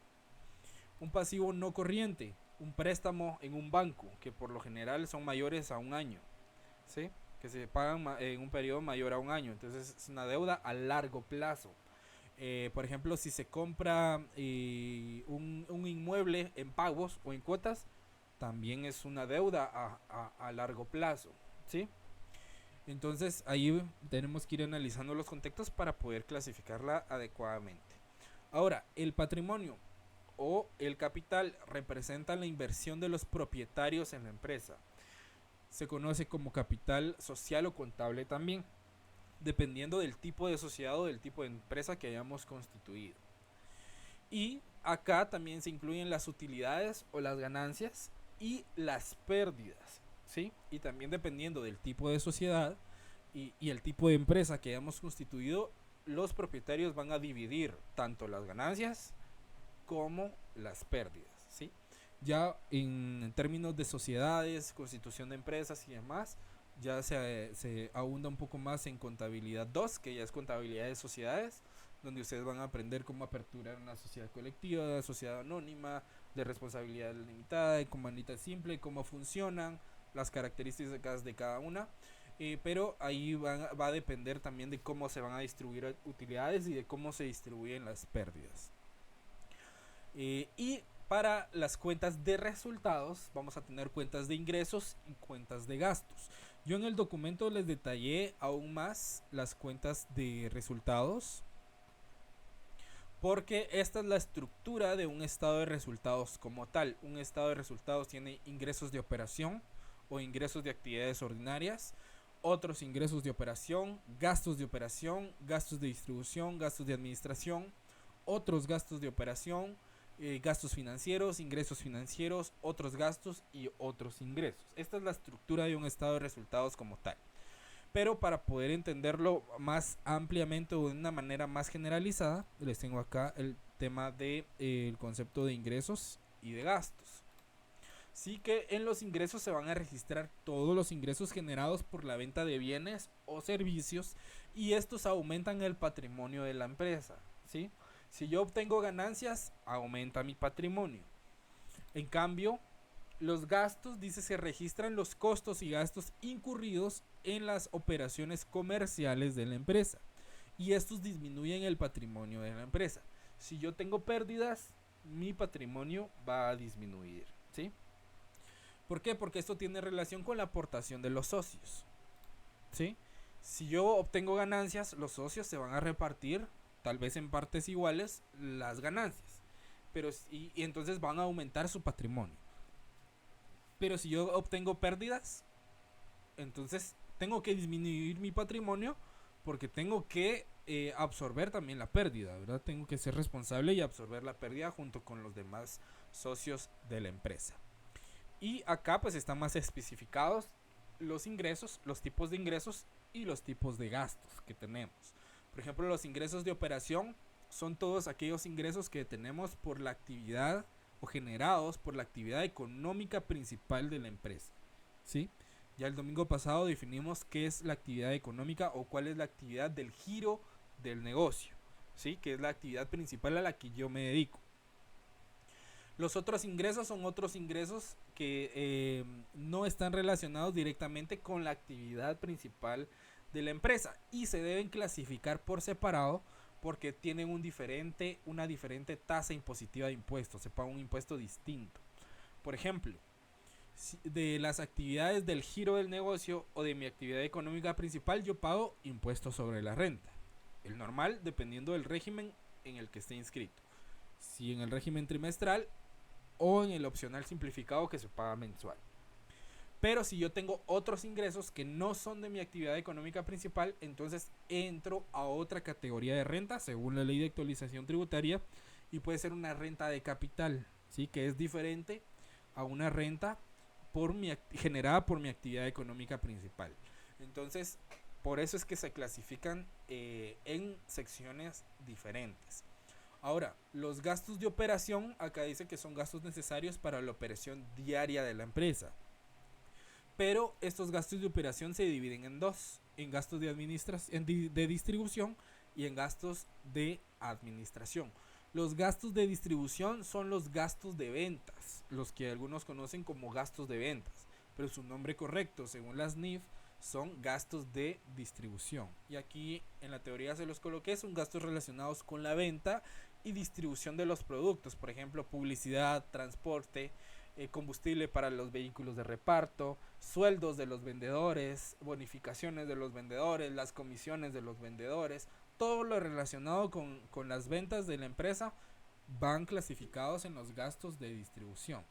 Un pasivo no corriente, un préstamo en un banco, que por lo general son mayores a un año, ¿sí? Que se pagan en un periodo mayor a un año, entonces es una deuda a largo plazo. Por ejemplo, si se compra un inmueble en pagos o en cuotas, también es una deuda a largo plazo, ¿sí? Entonces ahí tenemos que ir analizando los contextos para poder clasificarla adecuadamente. Ahora, el patrimonio o el capital representa la inversión de los propietarios en la empresa. Se conoce como capital social o contable también, dependiendo del tipo de sociedad o del tipo de empresa que hayamos constituido. Y acá también se incluyen las utilidades o las ganancias y las pérdidas, ¿sí? Y también dependiendo del tipo de sociedad y el tipo de empresa que hayamos constituido, los propietarios van a dividir tanto las ganancias como las pérdidas, ¿sí? Ya en términos de sociedades, constitución de empresas y demás, ya se ahonda un poco más en contabilidad 2, que ya es contabilidad de sociedades, donde ustedes van a aprender cómo aperturar una sociedad colectiva, sociedad anónima, de responsabilidad limitada, de comandita simple, cómo funcionan, las características de cada una. Pero ahí va a depender también de cómo se van a distribuir utilidades y de cómo se distribuyen las pérdidas. Y para las cuentas de resultados vamos a tener cuentas de ingresos y cuentas de gastos. Yo en el documento les detallé aún más las cuentas de resultados, porque esta es la estructura de un estado de resultados como tal. Un estado de resultados tiene ingresos de operación o ingresos de actividades ordinarias, otros ingresos de operación, gastos de distribución, gastos de administración, otros gastos de operación, gastos financieros, ingresos financieros, otros gastos y otros ingresos. Esta es la estructura de un estado de resultados como tal. Pero para poder entenderlo más ampliamente o de una manera más generalizada, les tengo acá el tema del concepto de ingresos y de gastos. Sí, que en los ingresos se van a registrar todos los ingresos generados por la venta de bienes o servicios, y estos aumentan el patrimonio de la empresa, ¿sí? Si yo obtengo ganancias, aumenta mi patrimonio. En cambio, los gastos, dice, se registran los costos y gastos incurridos en las operaciones comerciales de la empresa, y estos disminuyen el patrimonio de la empresa. Si yo tengo pérdidas, mi patrimonio va a disminuir, ¿sí? ¿Por qué? Porque esto tiene relación con la aportación de los socios, ¿sí? Si yo obtengo ganancias, los socios se van a repartir, tal vez en partes iguales, las ganancias, pero y entonces van a aumentar su patrimonio. Pero si yo obtengo pérdidas, entonces tengo que disminuir mi patrimonio, porque tengo que absorber también la pérdida, ¿verdad? Tengo que ser responsable y absorber la pérdida junto con los demás socios de la empresa. Y acá pues están más especificados los ingresos, los tipos de ingresos y los tipos de gastos que tenemos. Por ejemplo, los ingresos de operación son todos aquellos ingresos que tenemos por la actividad o generados por la actividad económica principal de la empresa, ¿sí? Ya el domingo pasado definimos qué es la actividad económica o cuál es la actividad del giro del negocio, ¿sí? Que es la actividad principal a la que yo me dedico. Los otros ingresos son otros ingresos que no están relacionados directamente con la actividad principal de la empresa y se deben clasificar por separado porque tienen una diferente tasa impositiva de impuestos, se paga un impuesto distinto. Por ejemplo, de las actividades del giro del negocio o de mi actividad económica principal, yo pago impuestos sobre la renta, el normal dependiendo del régimen en el que esté inscrito, si en el régimen trimestral o en el opcional simplificado que se paga mensual. Pero si yo tengo otros ingresos que no son de mi actividad económica principal, entonces entro a otra categoría de renta según la ley de actualización tributaria, y puede ser una renta de capital, ¿sí? Que es diferente a una renta generada por mi actividad económica principal. Entonces, por eso es que se clasifican en secciones diferentes. Ahora, los gastos de operación, acá dice que son gastos necesarios para la operación diaria de la empresa. Pero estos gastos de operación se dividen en dos, en gastos de distribución y en gastos de administración. Los gastos de distribución son los gastos de ventas, los que algunos conocen como gastos de ventas, pero su nombre correcto, según las NIF, son gastos de distribución. Y aquí en la teoría se los coloqué, son gastos relacionados con la venta y distribución de los productos, por ejemplo, publicidad, transporte, combustible para los vehículos de reparto, sueldos de los vendedores, bonificaciones de los vendedores, las comisiones de los vendedores, todo lo relacionado con las ventas de la empresa van clasificados en los gastos de distribución,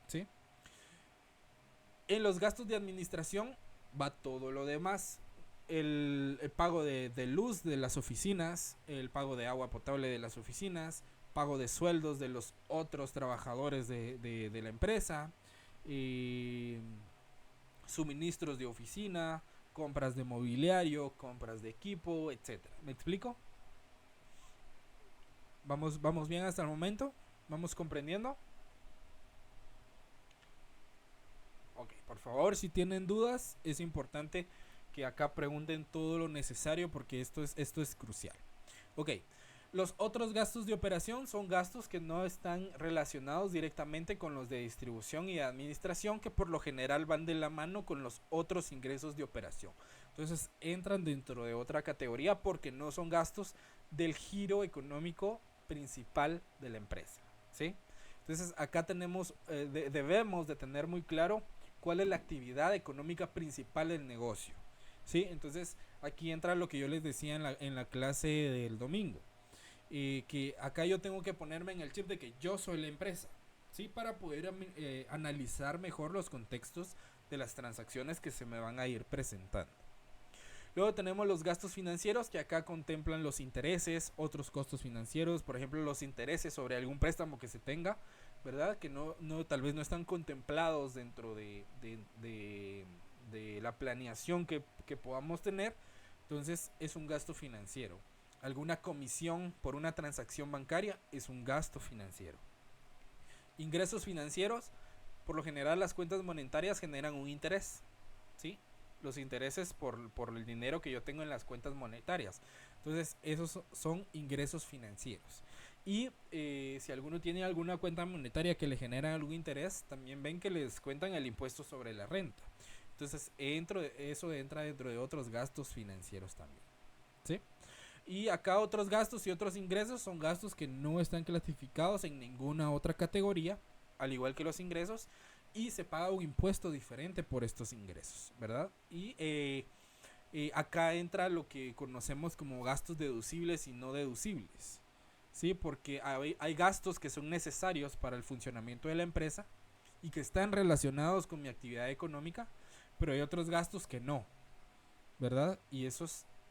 ¿sí? En los gastos de administración va todo lo demás. El pago de luz de las oficinas, el pago de agua potable de las oficinas, pago de sueldos de los otros trabajadores de la empresa, suministros de oficina, compras de mobiliario, compras de equipo, etcétera. ¿Me explico? ¿Vamos bien hasta el momento? ¿Vamos comprendiendo? Ok, por favor, si tienen dudas, es importante que acá pregunten todo lo necesario porque esto es crucial. Ok, Los otros gastos de operación son gastos que no están relacionados directamente con los de distribución y de administración, que por lo general van de la mano con los otros ingresos de operación. Entonces entran dentro de otra categoría porque no son gastos del giro económico principal de la empresa, ¿sí? Entonces acá tenemos, debemos de tener muy claro cuál es la actividad económica principal del negocio, ¿sí? Entonces aquí entra lo que yo les decía en la clase del domingo. Que acá yo tengo que ponerme en el chip de que yo soy la empresa, ¿sí? Para poder analizar mejor los contextos de las transacciones que se me van a ir presentando. Luego tenemos los gastos financieros, que acá contemplan los intereses, otros costos financieros, por ejemplo los intereses sobre algún préstamo que se tenga, ¿verdad? Que tal vez no están contemplados dentro de la planeación que podamos tener. Entonces es un gasto financiero. Alguna comisión por una transacción bancaria es un gasto financiero. Ingresos financieros, por lo general las cuentas monetarias generan un interés, ¿sí? Los intereses por el dinero que yo tengo en las cuentas monetarias. Entonces esos son ingresos financieros. Y si alguno tiene alguna cuenta monetaria que le genera algún interés, también ven que les cuentan el impuesto sobre la renta. Entonces eso entra dentro de otros gastos financieros también, ¿sí? Y acá otros gastos y otros ingresos son gastos que no están clasificados en ninguna otra categoría, al igual que los ingresos, y se paga un impuesto diferente por estos ingresos, ¿verdad? Y acá entra lo que conocemos como gastos deducibles y no deducibles, ¿sí? Porque hay gastos que son necesarios para el funcionamiento de la empresa y que están relacionados con mi actividad económica, pero hay otros gastos que no, ¿verdad?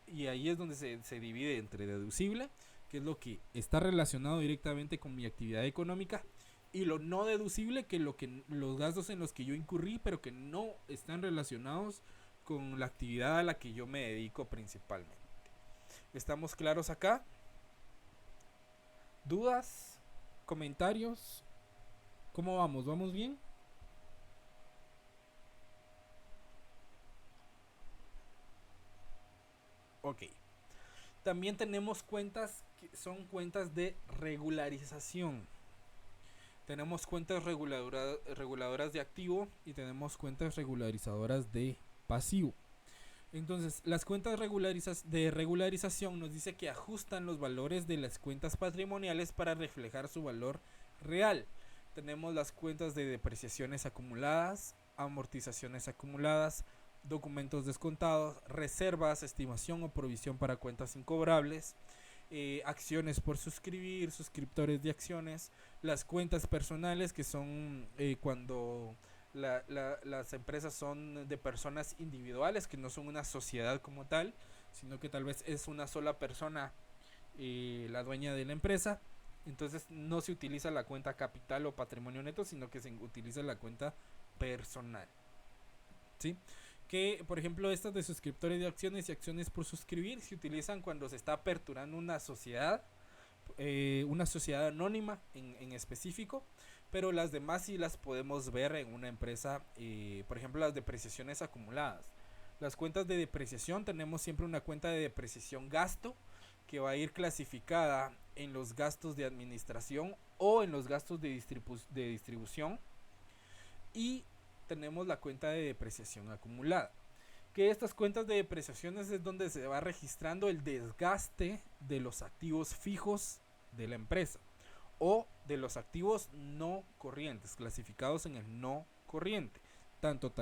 Y ahí es donde se divide entre deducible, que es lo que está relacionado directamente con mi actividad económica, y lo no deducible, que los gastos en los que yo incurrí, pero que no están relacionados con la actividad a la que yo me dedico principalmente. ¿Estamos claros acá? ¿Dudas? ¿Comentarios? ¿Cómo vamos? ¿Vamos bien? Ok. También tenemos cuentas que son cuentas de regularización. Tenemos cuentas reguladoras de activo y tenemos cuentas regularizadoras de pasivo. Entonces, las cuentas de regularización nos dice que ajustan los valores de las cuentas patrimoniales para reflejar su valor real. Tenemos las cuentas de depreciaciones acumuladas, amortizaciones acumuladas, documentos descontados, reservas, estimación o provisión para cuentas incobrables, acciones por suscribir, suscriptores de acciones, las cuentas personales, que son cuando las empresas son de personas individuales, que no son una sociedad como tal, sino que tal vez es una sola persona la dueña de la empresa. Entonces no se utiliza la cuenta capital o patrimonio neto, sino que se utiliza la cuenta personal, ¿sí? Que por ejemplo estas de suscriptores de acciones y acciones por suscribir se utilizan cuando se está aperturando una sociedad anónima en específico, pero las demás sí las podemos ver en una empresa. Por ejemplo, las depreciaciones acumuladas, las cuentas de depreciación, tenemos siempre una cuenta de depreciación gasto que va a ir clasificada en los gastos de administración o en los gastos de distribución, y tenemos la cuenta de depreciación acumulada, que estas cuentas de depreciaciones es donde se va registrando el desgaste de los activos fijos de la empresa o de los activos no corrientes, clasificados en el no corriente, tanto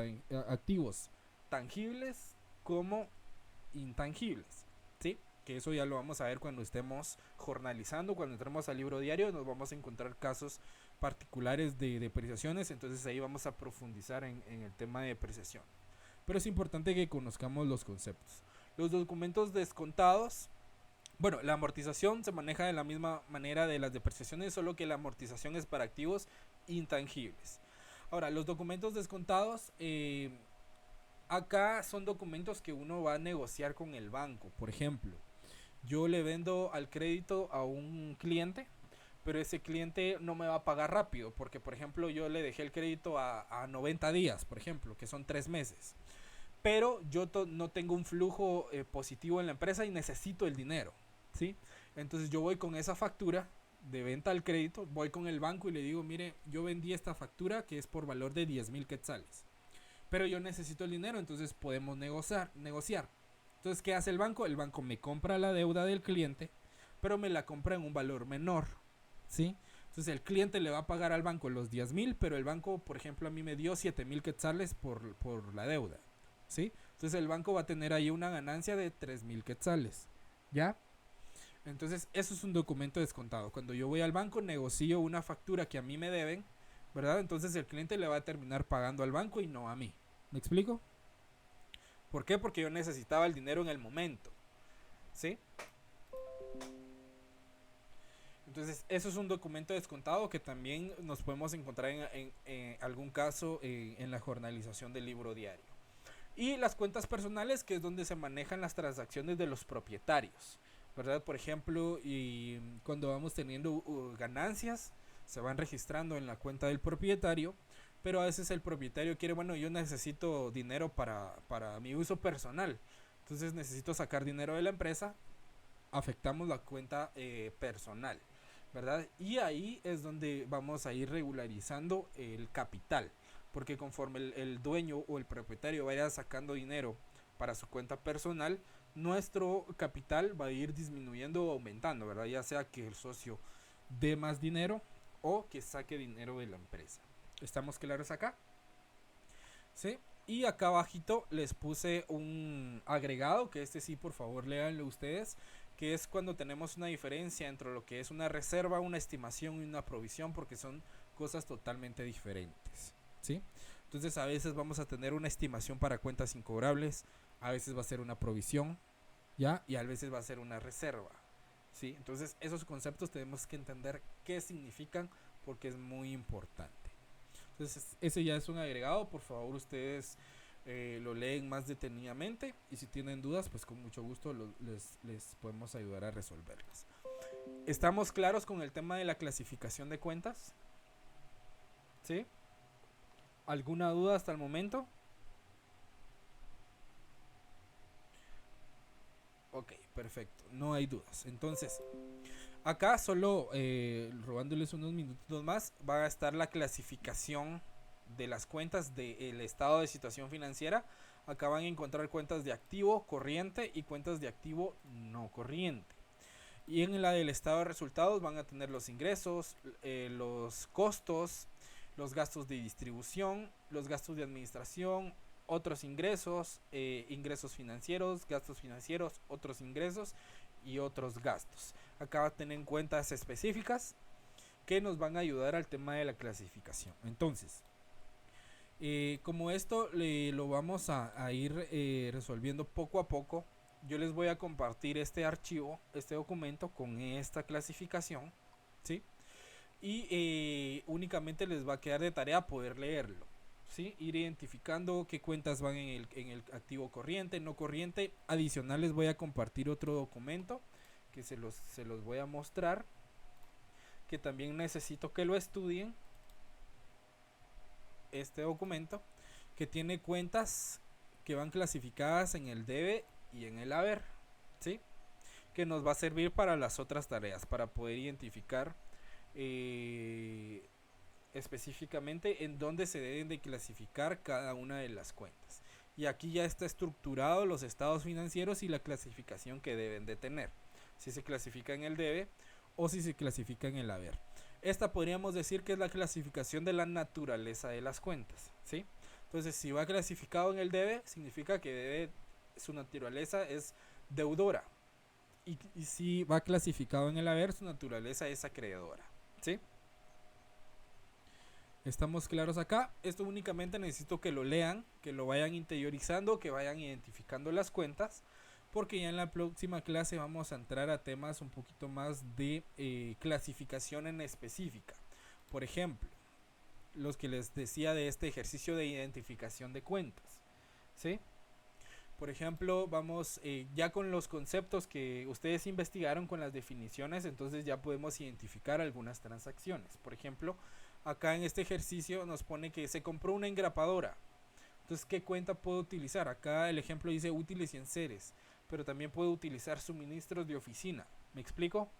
activos tangibles como intangibles, ¿sí? Que eso ya lo vamos a ver cuando estemos jornalizando, cuando entremos al libro diario nos vamos a encontrar casos particulares de depreciaciones, entonces ahí vamos a profundizar en el tema de depreciación. Pero es importante que conozcamos los conceptos. Los documentos descontados, bueno, la amortización se maneja de la misma manera de las depreciaciones, solo que la amortización es para activos intangibles. Ahora, los documentos descontados, acá son documentos que uno va a negociar con el banco. Por ejemplo, yo le vendo al crédito a un cliente, pero ese cliente no me va a pagar rápido, porque por ejemplo yo le dejé el crédito a 90 días, por ejemplo, que son 3 meses. Pero yo no tengo un flujo positivo en la empresa y necesito el dinero, ¿sí? Entonces yo voy con esa factura de venta al crédito, voy con el banco y le digo, mire, yo vendí esta factura que es por valor de 10,000 quetzales, pero yo necesito el dinero, entonces podemos negociar. Entonces, ¿qué hace el banco? El banco me compra la deuda del cliente, pero me la compra en un valor menor, ¿sí? Entonces el cliente le va a pagar al banco los 10,000, pero el banco, por ejemplo, a mí me dio 7,000 quetzales por la deuda, ¿sí? Entonces el banco va a tener ahí una ganancia de 3,000 quetzales, ¿ya? Entonces eso es un documento descontado. Cuando yo voy al banco, negocio una factura que a mí me deben, ¿verdad? Entonces el cliente le va a terminar pagando al banco y no a mí. ¿Me explico? ¿Por qué? Porque yo necesitaba el dinero en el momento, ¿sí? Entonces eso es un documento descontado que también nos podemos encontrar en algún caso en la jornalización del libro diario. Y las cuentas personales, que es donde se manejan las transacciones de los propietarios, ¿verdad? Por ejemplo, y cuando vamos teniendo ganancias, se van registrando en la cuenta del propietario, pero a veces el propietario quiere, bueno, yo necesito dinero para mi uso personal, entonces necesito sacar dinero de la empresa, afectamos la cuenta personal, ¿verdad? Y ahí es donde vamos a ir regularizando el capital, porque conforme el dueño o el propietario vaya sacando dinero para su cuenta personal, nuestro capital va a ir disminuyendo o aumentando, ¿verdad? Ya sea que el socio dé más dinero o que saque dinero de la empresa. ¿Estamos claros acá? ¿Sí? Y acá abajito les puse un agregado, que este sí, por favor, léanlo ustedes, que es cuando tenemos una diferencia entre lo que es una reserva, una estimación y una provisión, porque son cosas totalmente diferentes, ¿sí? Entonces a veces vamos a tener una estimación para cuentas incobrables, a veces va a ser una provisión, ¿ya? Y a veces va a ser una reserva, ¿sí? Entonces esos conceptos tenemos que entender qué significan, porque es muy importante. Entonces ese ya es un agregado, por favor ustedes lo leen más detenidamente, y si tienen dudas, pues con mucho gusto les podemos ayudar a resolverlas. ¿Estamos claros con el tema de la clasificación de cuentas? ¿Sí? ¿Alguna duda hasta el momento? Ok, perfecto, no hay dudas. Entonces, acá solo robándoles unos minutos más, va a estar la clasificación de las cuentas del estado de situación financiera. Acá van a encontrar cuentas de activo corriente y cuentas de activo no corriente. Y en la del estado de resultados van a tener los ingresos, los costos, los gastos de distribución, los gastos de administración, otros ingresos, ingresos financieros, gastos financieros, otros ingresos y otros gastos. Acá va a tener cuentas específicas que nos van a ayudar al tema de la clasificación. Entonces, como esto lo vamos a ir resolviendo poco a poco, yo les voy a compartir este archivo, este documento con esta clasificación, ¿sí? Y únicamente les va a quedar de tarea poder leerlo, ¿sí? Ir identificando qué cuentas van en el activo corriente, no corriente. Adicional les voy a compartir otro documento que se los voy a mostrar, que también necesito que lo estudien. Este documento que tiene cuentas que van clasificadas en el debe y en el haber, ¿sí? Que nos va a servir para las otras tareas, para poder identificar específicamente en dónde se deben de clasificar cada una de las cuentas. Y aquí ya está estructurado los estados financieros y la clasificación que deben de tener, si se clasifica en el debe o si se clasifica en el haber. Esta podríamos decir que es la clasificación de la naturaleza de las cuentas, ¿sí? Entonces, si va clasificado en el debe, significa que debe, su naturaleza es deudora. Y si va clasificado en el haber, su naturaleza es acreedora, ¿sí? ¿Estamos claros acá? Esto únicamente necesito que lo lean, que lo vayan interiorizando, que vayan identificando las cuentas, porque ya en la próxima clase vamos a entrar a temas un poquito más de clasificación en específica. Por ejemplo, los que les decía de este ejercicio de identificación de cuentas, ¿sí? Por ejemplo, vamos ya con los conceptos que ustedes investigaron, con las definiciones, entonces ya podemos identificar algunas transacciones. Por ejemplo, acá en este ejercicio nos pone que se compró una engrapadora. Entonces, ¿qué cuenta puedo utilizar? Acá el ejemplo dice útiles y enseres, pero también puedo utilizar suministros de oficina. ¿Me explico?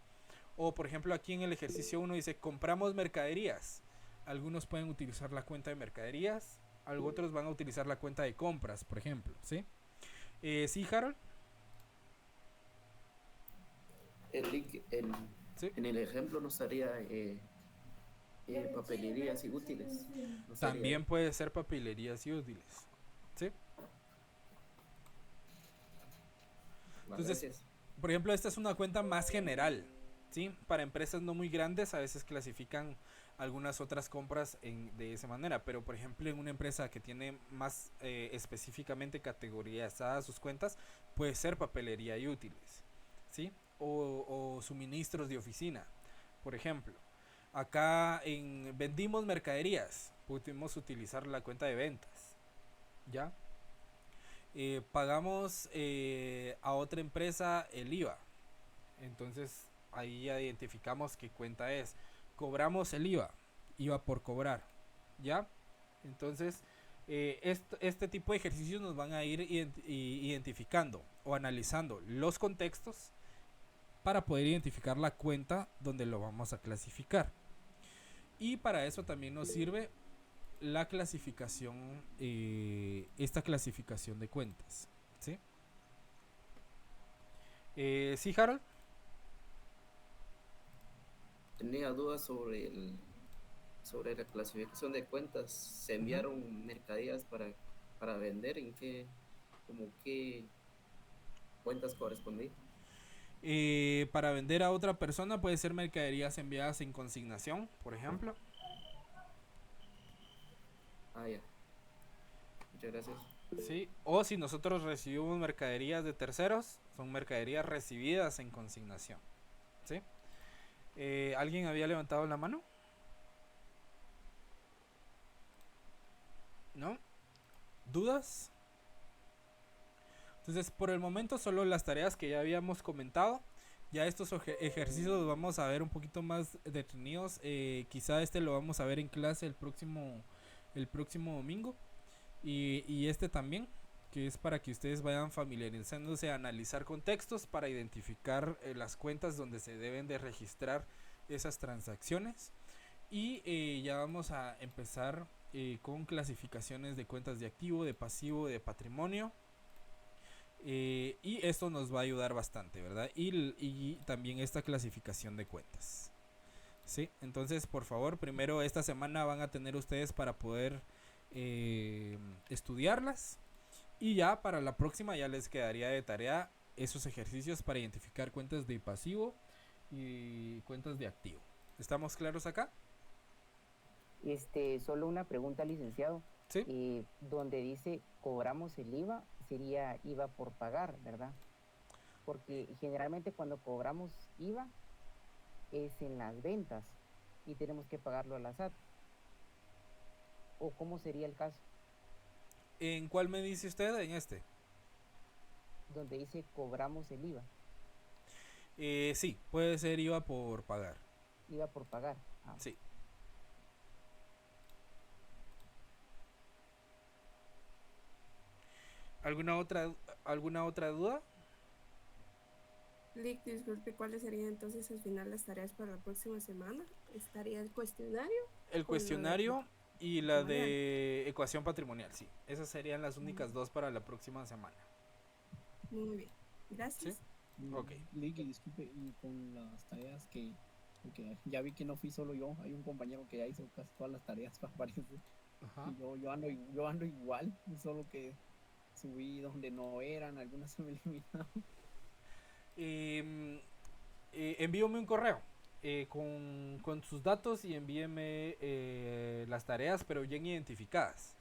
O por ejemplo aquí en el ejercicio 1 dice compramos mercaderías. Algunos pueden utilizar la cuenta de mercaderías, otros van a utilizar la cuenta de compras, por ejemplo, ¿sí? ¿Sí, Harold? ¿Sí? En el ejemplo no estaría papelerías y útiles. No También puede ser papelerías y útiles, ¿sí? Entonces, gracias. por ejemplo, esta es una cuenta más general, ¿sí? Para empresas no muy grandes a veces clasifican algunas otras compras de esa manera, pero por ejemplo en una empresa que tiene más específicamente categorizadas sus cuentas, puede ser papelería y útiles, ¿sí? O suministros de oficina, por ejemplo. Acá vendimos mercaderías, pudimos utilizar la cuenta de ventas, ¿ya? Pagamos a otra empresa el IVA, entonces ahí ya identificamos qué cuenta es. Cobramos el IVA por cobrar, ¿ya? Entonces este tipo de ejercicios nos van a ir identificando o analizando los contextos para poder identificar la cuenta donde lo vamos a clasificar. Y para eso también nos sirve la clasificación, esta clasificación de cuentas, ¿sí? ¿Sí, Harold? Tenía dudas sobre la clasificación de cuentas. ¿Se enviaron mercaderías para vender? ¿En qué cuentas correspondía? Para vender a otra persona puede ser mercaderías enviadas en consignación, por ejemplo. Ya. Muchas gracias. Sí, o si nosotros recibimos mercaderías de terceros, son mercaderías recibidas en consignación, ¿sí? ¿Alguien había levantado la mano? ¿No? ¿Dudas? Entonces, por el momento solo las tareas que ya habíamos comentado. Ya estos ejercicios los vamos a ver un poquito más detenidos. Quizá este lo vamos a ver en clase el próximo domingo. Y este también, que es para que ustedes vayan familiarizándose a analizar contextos para identificar las cuentas donde se deben de registrar esas transacciones. Y ya vamos a empezar con clasificaciones de cuentas de activo, de pasivo, de patrimonio. Y esto nos va a ayudar bastante, ¿verdad? Y también esta clasificación de cuentas. Sí, entonces por favor, primero esta semana van a tener ustedes para poder estudiarlas. Y ya para la próxima ya les quedaría de tarea esos ejercicios para identificar cuentas de pasivo y cuentas de activo. ¿Estamos claros acá? Solo una pregunta, licenciado. Sí. Donde dice cobramos el IVA, sería IVA por pagar, ¿verdad? Porque generalmente cuando cobramos IVA es en las ventas y tenemos que pagarlo a la SAT. ¿O cómo sería el caso? ¿En cuál me dice usted? En este. Donde dice cobramos el IVA. Sí, puede ser IVA por pagar. IVA por pagar. Sí. ¿Alguna otra duda? Lick, disculpe, ¿cuáles serían entonces al final las tareas para la próxima semana? ¿Estaría el cuestionario? El cuestionario y la de ecuación patrimonial, sí. Esas serían las únicas dos para la próxima semana. Muy bien, gracias. ¿Sí? Ok. Lick, disculpe, y con las tareas porque ya vi que no fui solo yo, hay un compañero que ya hizo casi todas las tareas, parece. Ajá. Y yo ando igual, solo que subí donde no eran, algunas se me eliminaron. Envíame un correo con sus datos y envíeme las tareas, pero bien identificadas,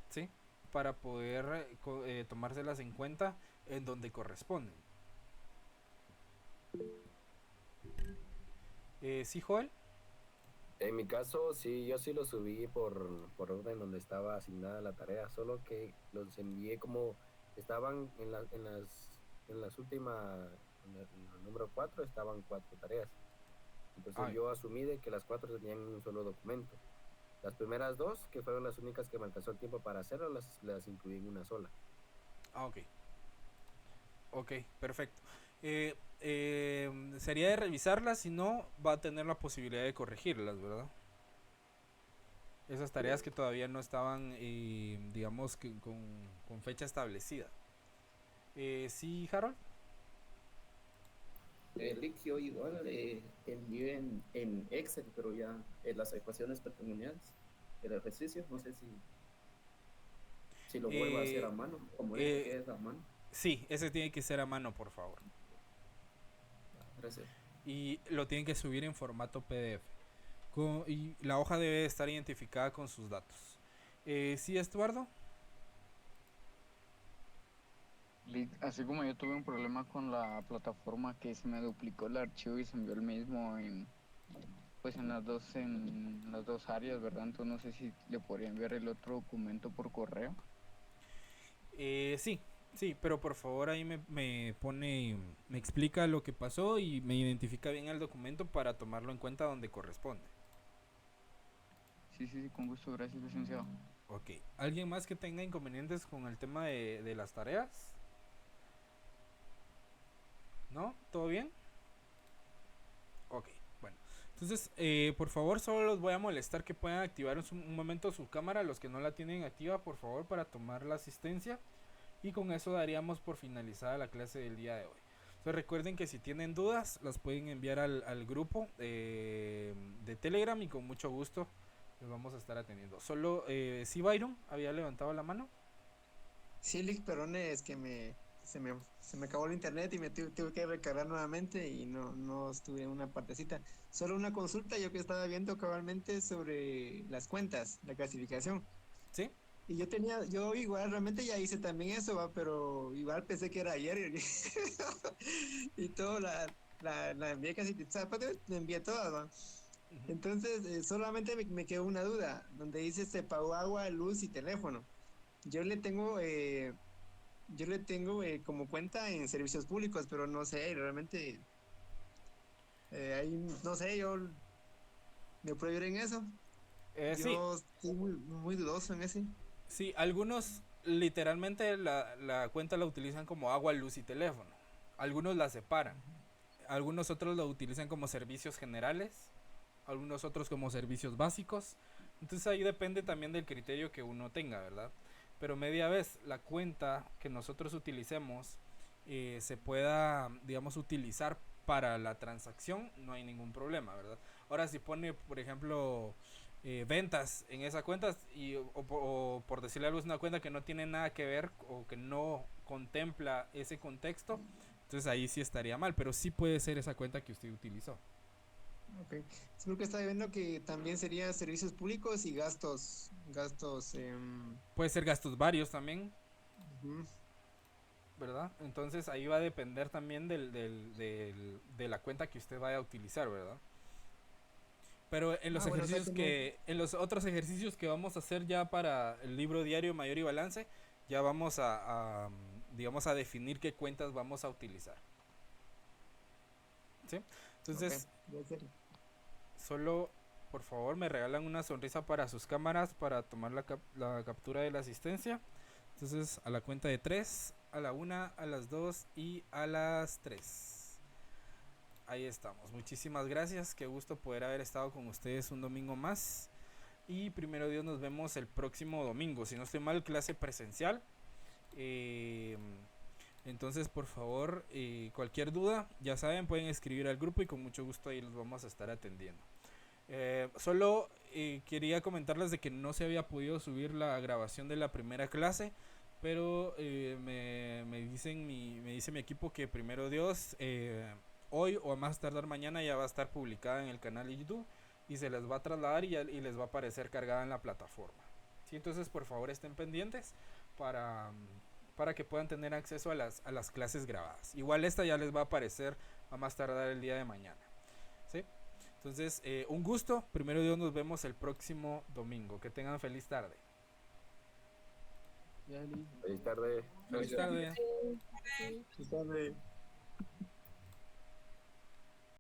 ¿sí? Para poder tomárselas en cuenta en donde corresponden. ¿Sí, Joel? En mi caso, sí, yo sí los subí por orden donde estaba asignada la tarea, solo que los envié como estaban en las últimas, en el número 4 estaban 4 tareas. Entonces yo asumí de que las 4 tenían un solo documento. Las primeras 2, que fueron las únicas que me alcanzó el tiempo para hacerlo, las incluí en una sola. Ok. Ok, perfecto. Sería de revisarlas, si no, va a tener la posibilidad de corregirlas, ¿verdad? Esas tareas que todavía no estaban, digamos, que con fecha establecida. ¿Sí, Harold? El líquido igual envié en Excel, pero ya las ecuaciones patrimoniales, el ejercicio, no sé si lo vuelvo a hacer a mano, como dice que es a mano. Sí, ese tiene que ser a mano, por favor. Gracias. Y lo tienen que subir en formato PDF. Y la hoja debe estar identificada con sus datos. ¿Sí, Estuardo? Así como yo tuve un problema con la plataforma que se me duplicó el archivo y se envió el mismo pues en las dos áreas, ¿verdad? Entonces no sé si le podría enviar el otro documento por correo. Sí, pero por favor ahí me explica lo que pasó y me identifica bien el documento para tomarlo en cuenta donde corresponde. Sí, con gusto, gracias, licenciado. Ok, ¿alguien más que tenga inconvenientes con el tema de las tareas? ¿No? ¿Todo bien? Ok, bueno. Entonces, por favor, solo los voy a molestar que puedan activar un momento su cámara. Los que no la tienen activa, por favor, para tomar la asistencia. Y con eso daríamos por finalizada la clase del día de hoy. Entonces recuerden que si tienen dudas, las pueden enviar al grupo de Telegram y con mucho gusto los vamos a estar atendiendo. Solo, ¿sí, Byron? ¿Había levantado la mano? Sí, Lick, perdón, es que se me acabó el internet y me tuve que recargar nuevamente y no estuve en una partecita. Solo una consulta, yo que estaba viendo cabalmente sobre las cuentas, la clasificación. ¿Sí? Y yo igual realmente ya hice también eso, ¿va? Pero igual pensé que era ayer y todo la envié casi, o sea, aparte me envié todas, ¿va? Entonces solamente me quedó una duda, donde dice se pagó agua, luz y teléfono. Yo le tengo como cuenta en servicios públicos, pero no sé, realmente ahí no sé, yo me puedo ir en eso. Yo estoy muy dudoso en ese. Sí, algunos literalmente la cuenta la utilizan como agua, luz y teléfono. Algunos la separan. Algunos otros lo utilizan como servicios generales. Algunos otros como servicios básicos. Entonces ahí depende también del criterio que uno tenga, ¿verdad? Pero media vez la cuenta que nosotros utilicemos se pueda, digamos, utilizar para la transacción, no hay ningún problema, ¿verdad? Ahora si pone, por ejemplo, ventas en esa cuenta o por decirle algo es una cuenta que no tiene nada que ver o que no contempla ese contexto, entonces ahí sí estaría mal, pero sí puede ser esa cuenta que usted utilizó. Ok, sí, porque estaba viendo que también sería servicios públicos y gastos puede ser gastos varios también, uh-huh. ¿Verdad? Entonces ahí va a depender también de la cuenta que usted vaya a utilizar, ¿verdad? Pero en los ejercicios en los otros ejercicios que vamos a hacer ya para el libro diario Mayor y Balance, ya vamos digamos a definir qué cuentas vamos a utilizar. ¿Sí? Entonces, solo por favor me regalan una sonrisa para sus cámaras para tomar la captura de la asistencia. Entonces, a la cuenta de 3, a la 1, a las 2 y a las 3. Ahí estamos. Muchísimas gracias. Qué gusto poder haber estado con ustedes un domingo más. Y primero Dios nos vemos el próximo domingo. Si no estoy mal, clase presencial. Entonces, por favor, cualquier duda, ya saben, pueden escribir al grupo y con mucho gusto ahí los vamos a estar atendiendo. Solo quería comentarles de que no se había podido subir la grabación de la primera clase, pero me dice mi equipo que primero Dios hoy o a más tardar mañana ya va a estar publicada en el canal de YouTube y se les va a trasladar y les va a aparecer cargada en la plataforma. ¿Sí? Entonces por favor estén pendientes para que puedan tener acceso a las clases grabadas. Igual esta ya les va a aparecer a más tardar el día de mañana. ¿Sí? Entonces, un gusto. Primero Dios, nos vemos el próximo domingo. Que tengan feliz tarde. Feliz tarde. Feliz tarde. Feliz tarde.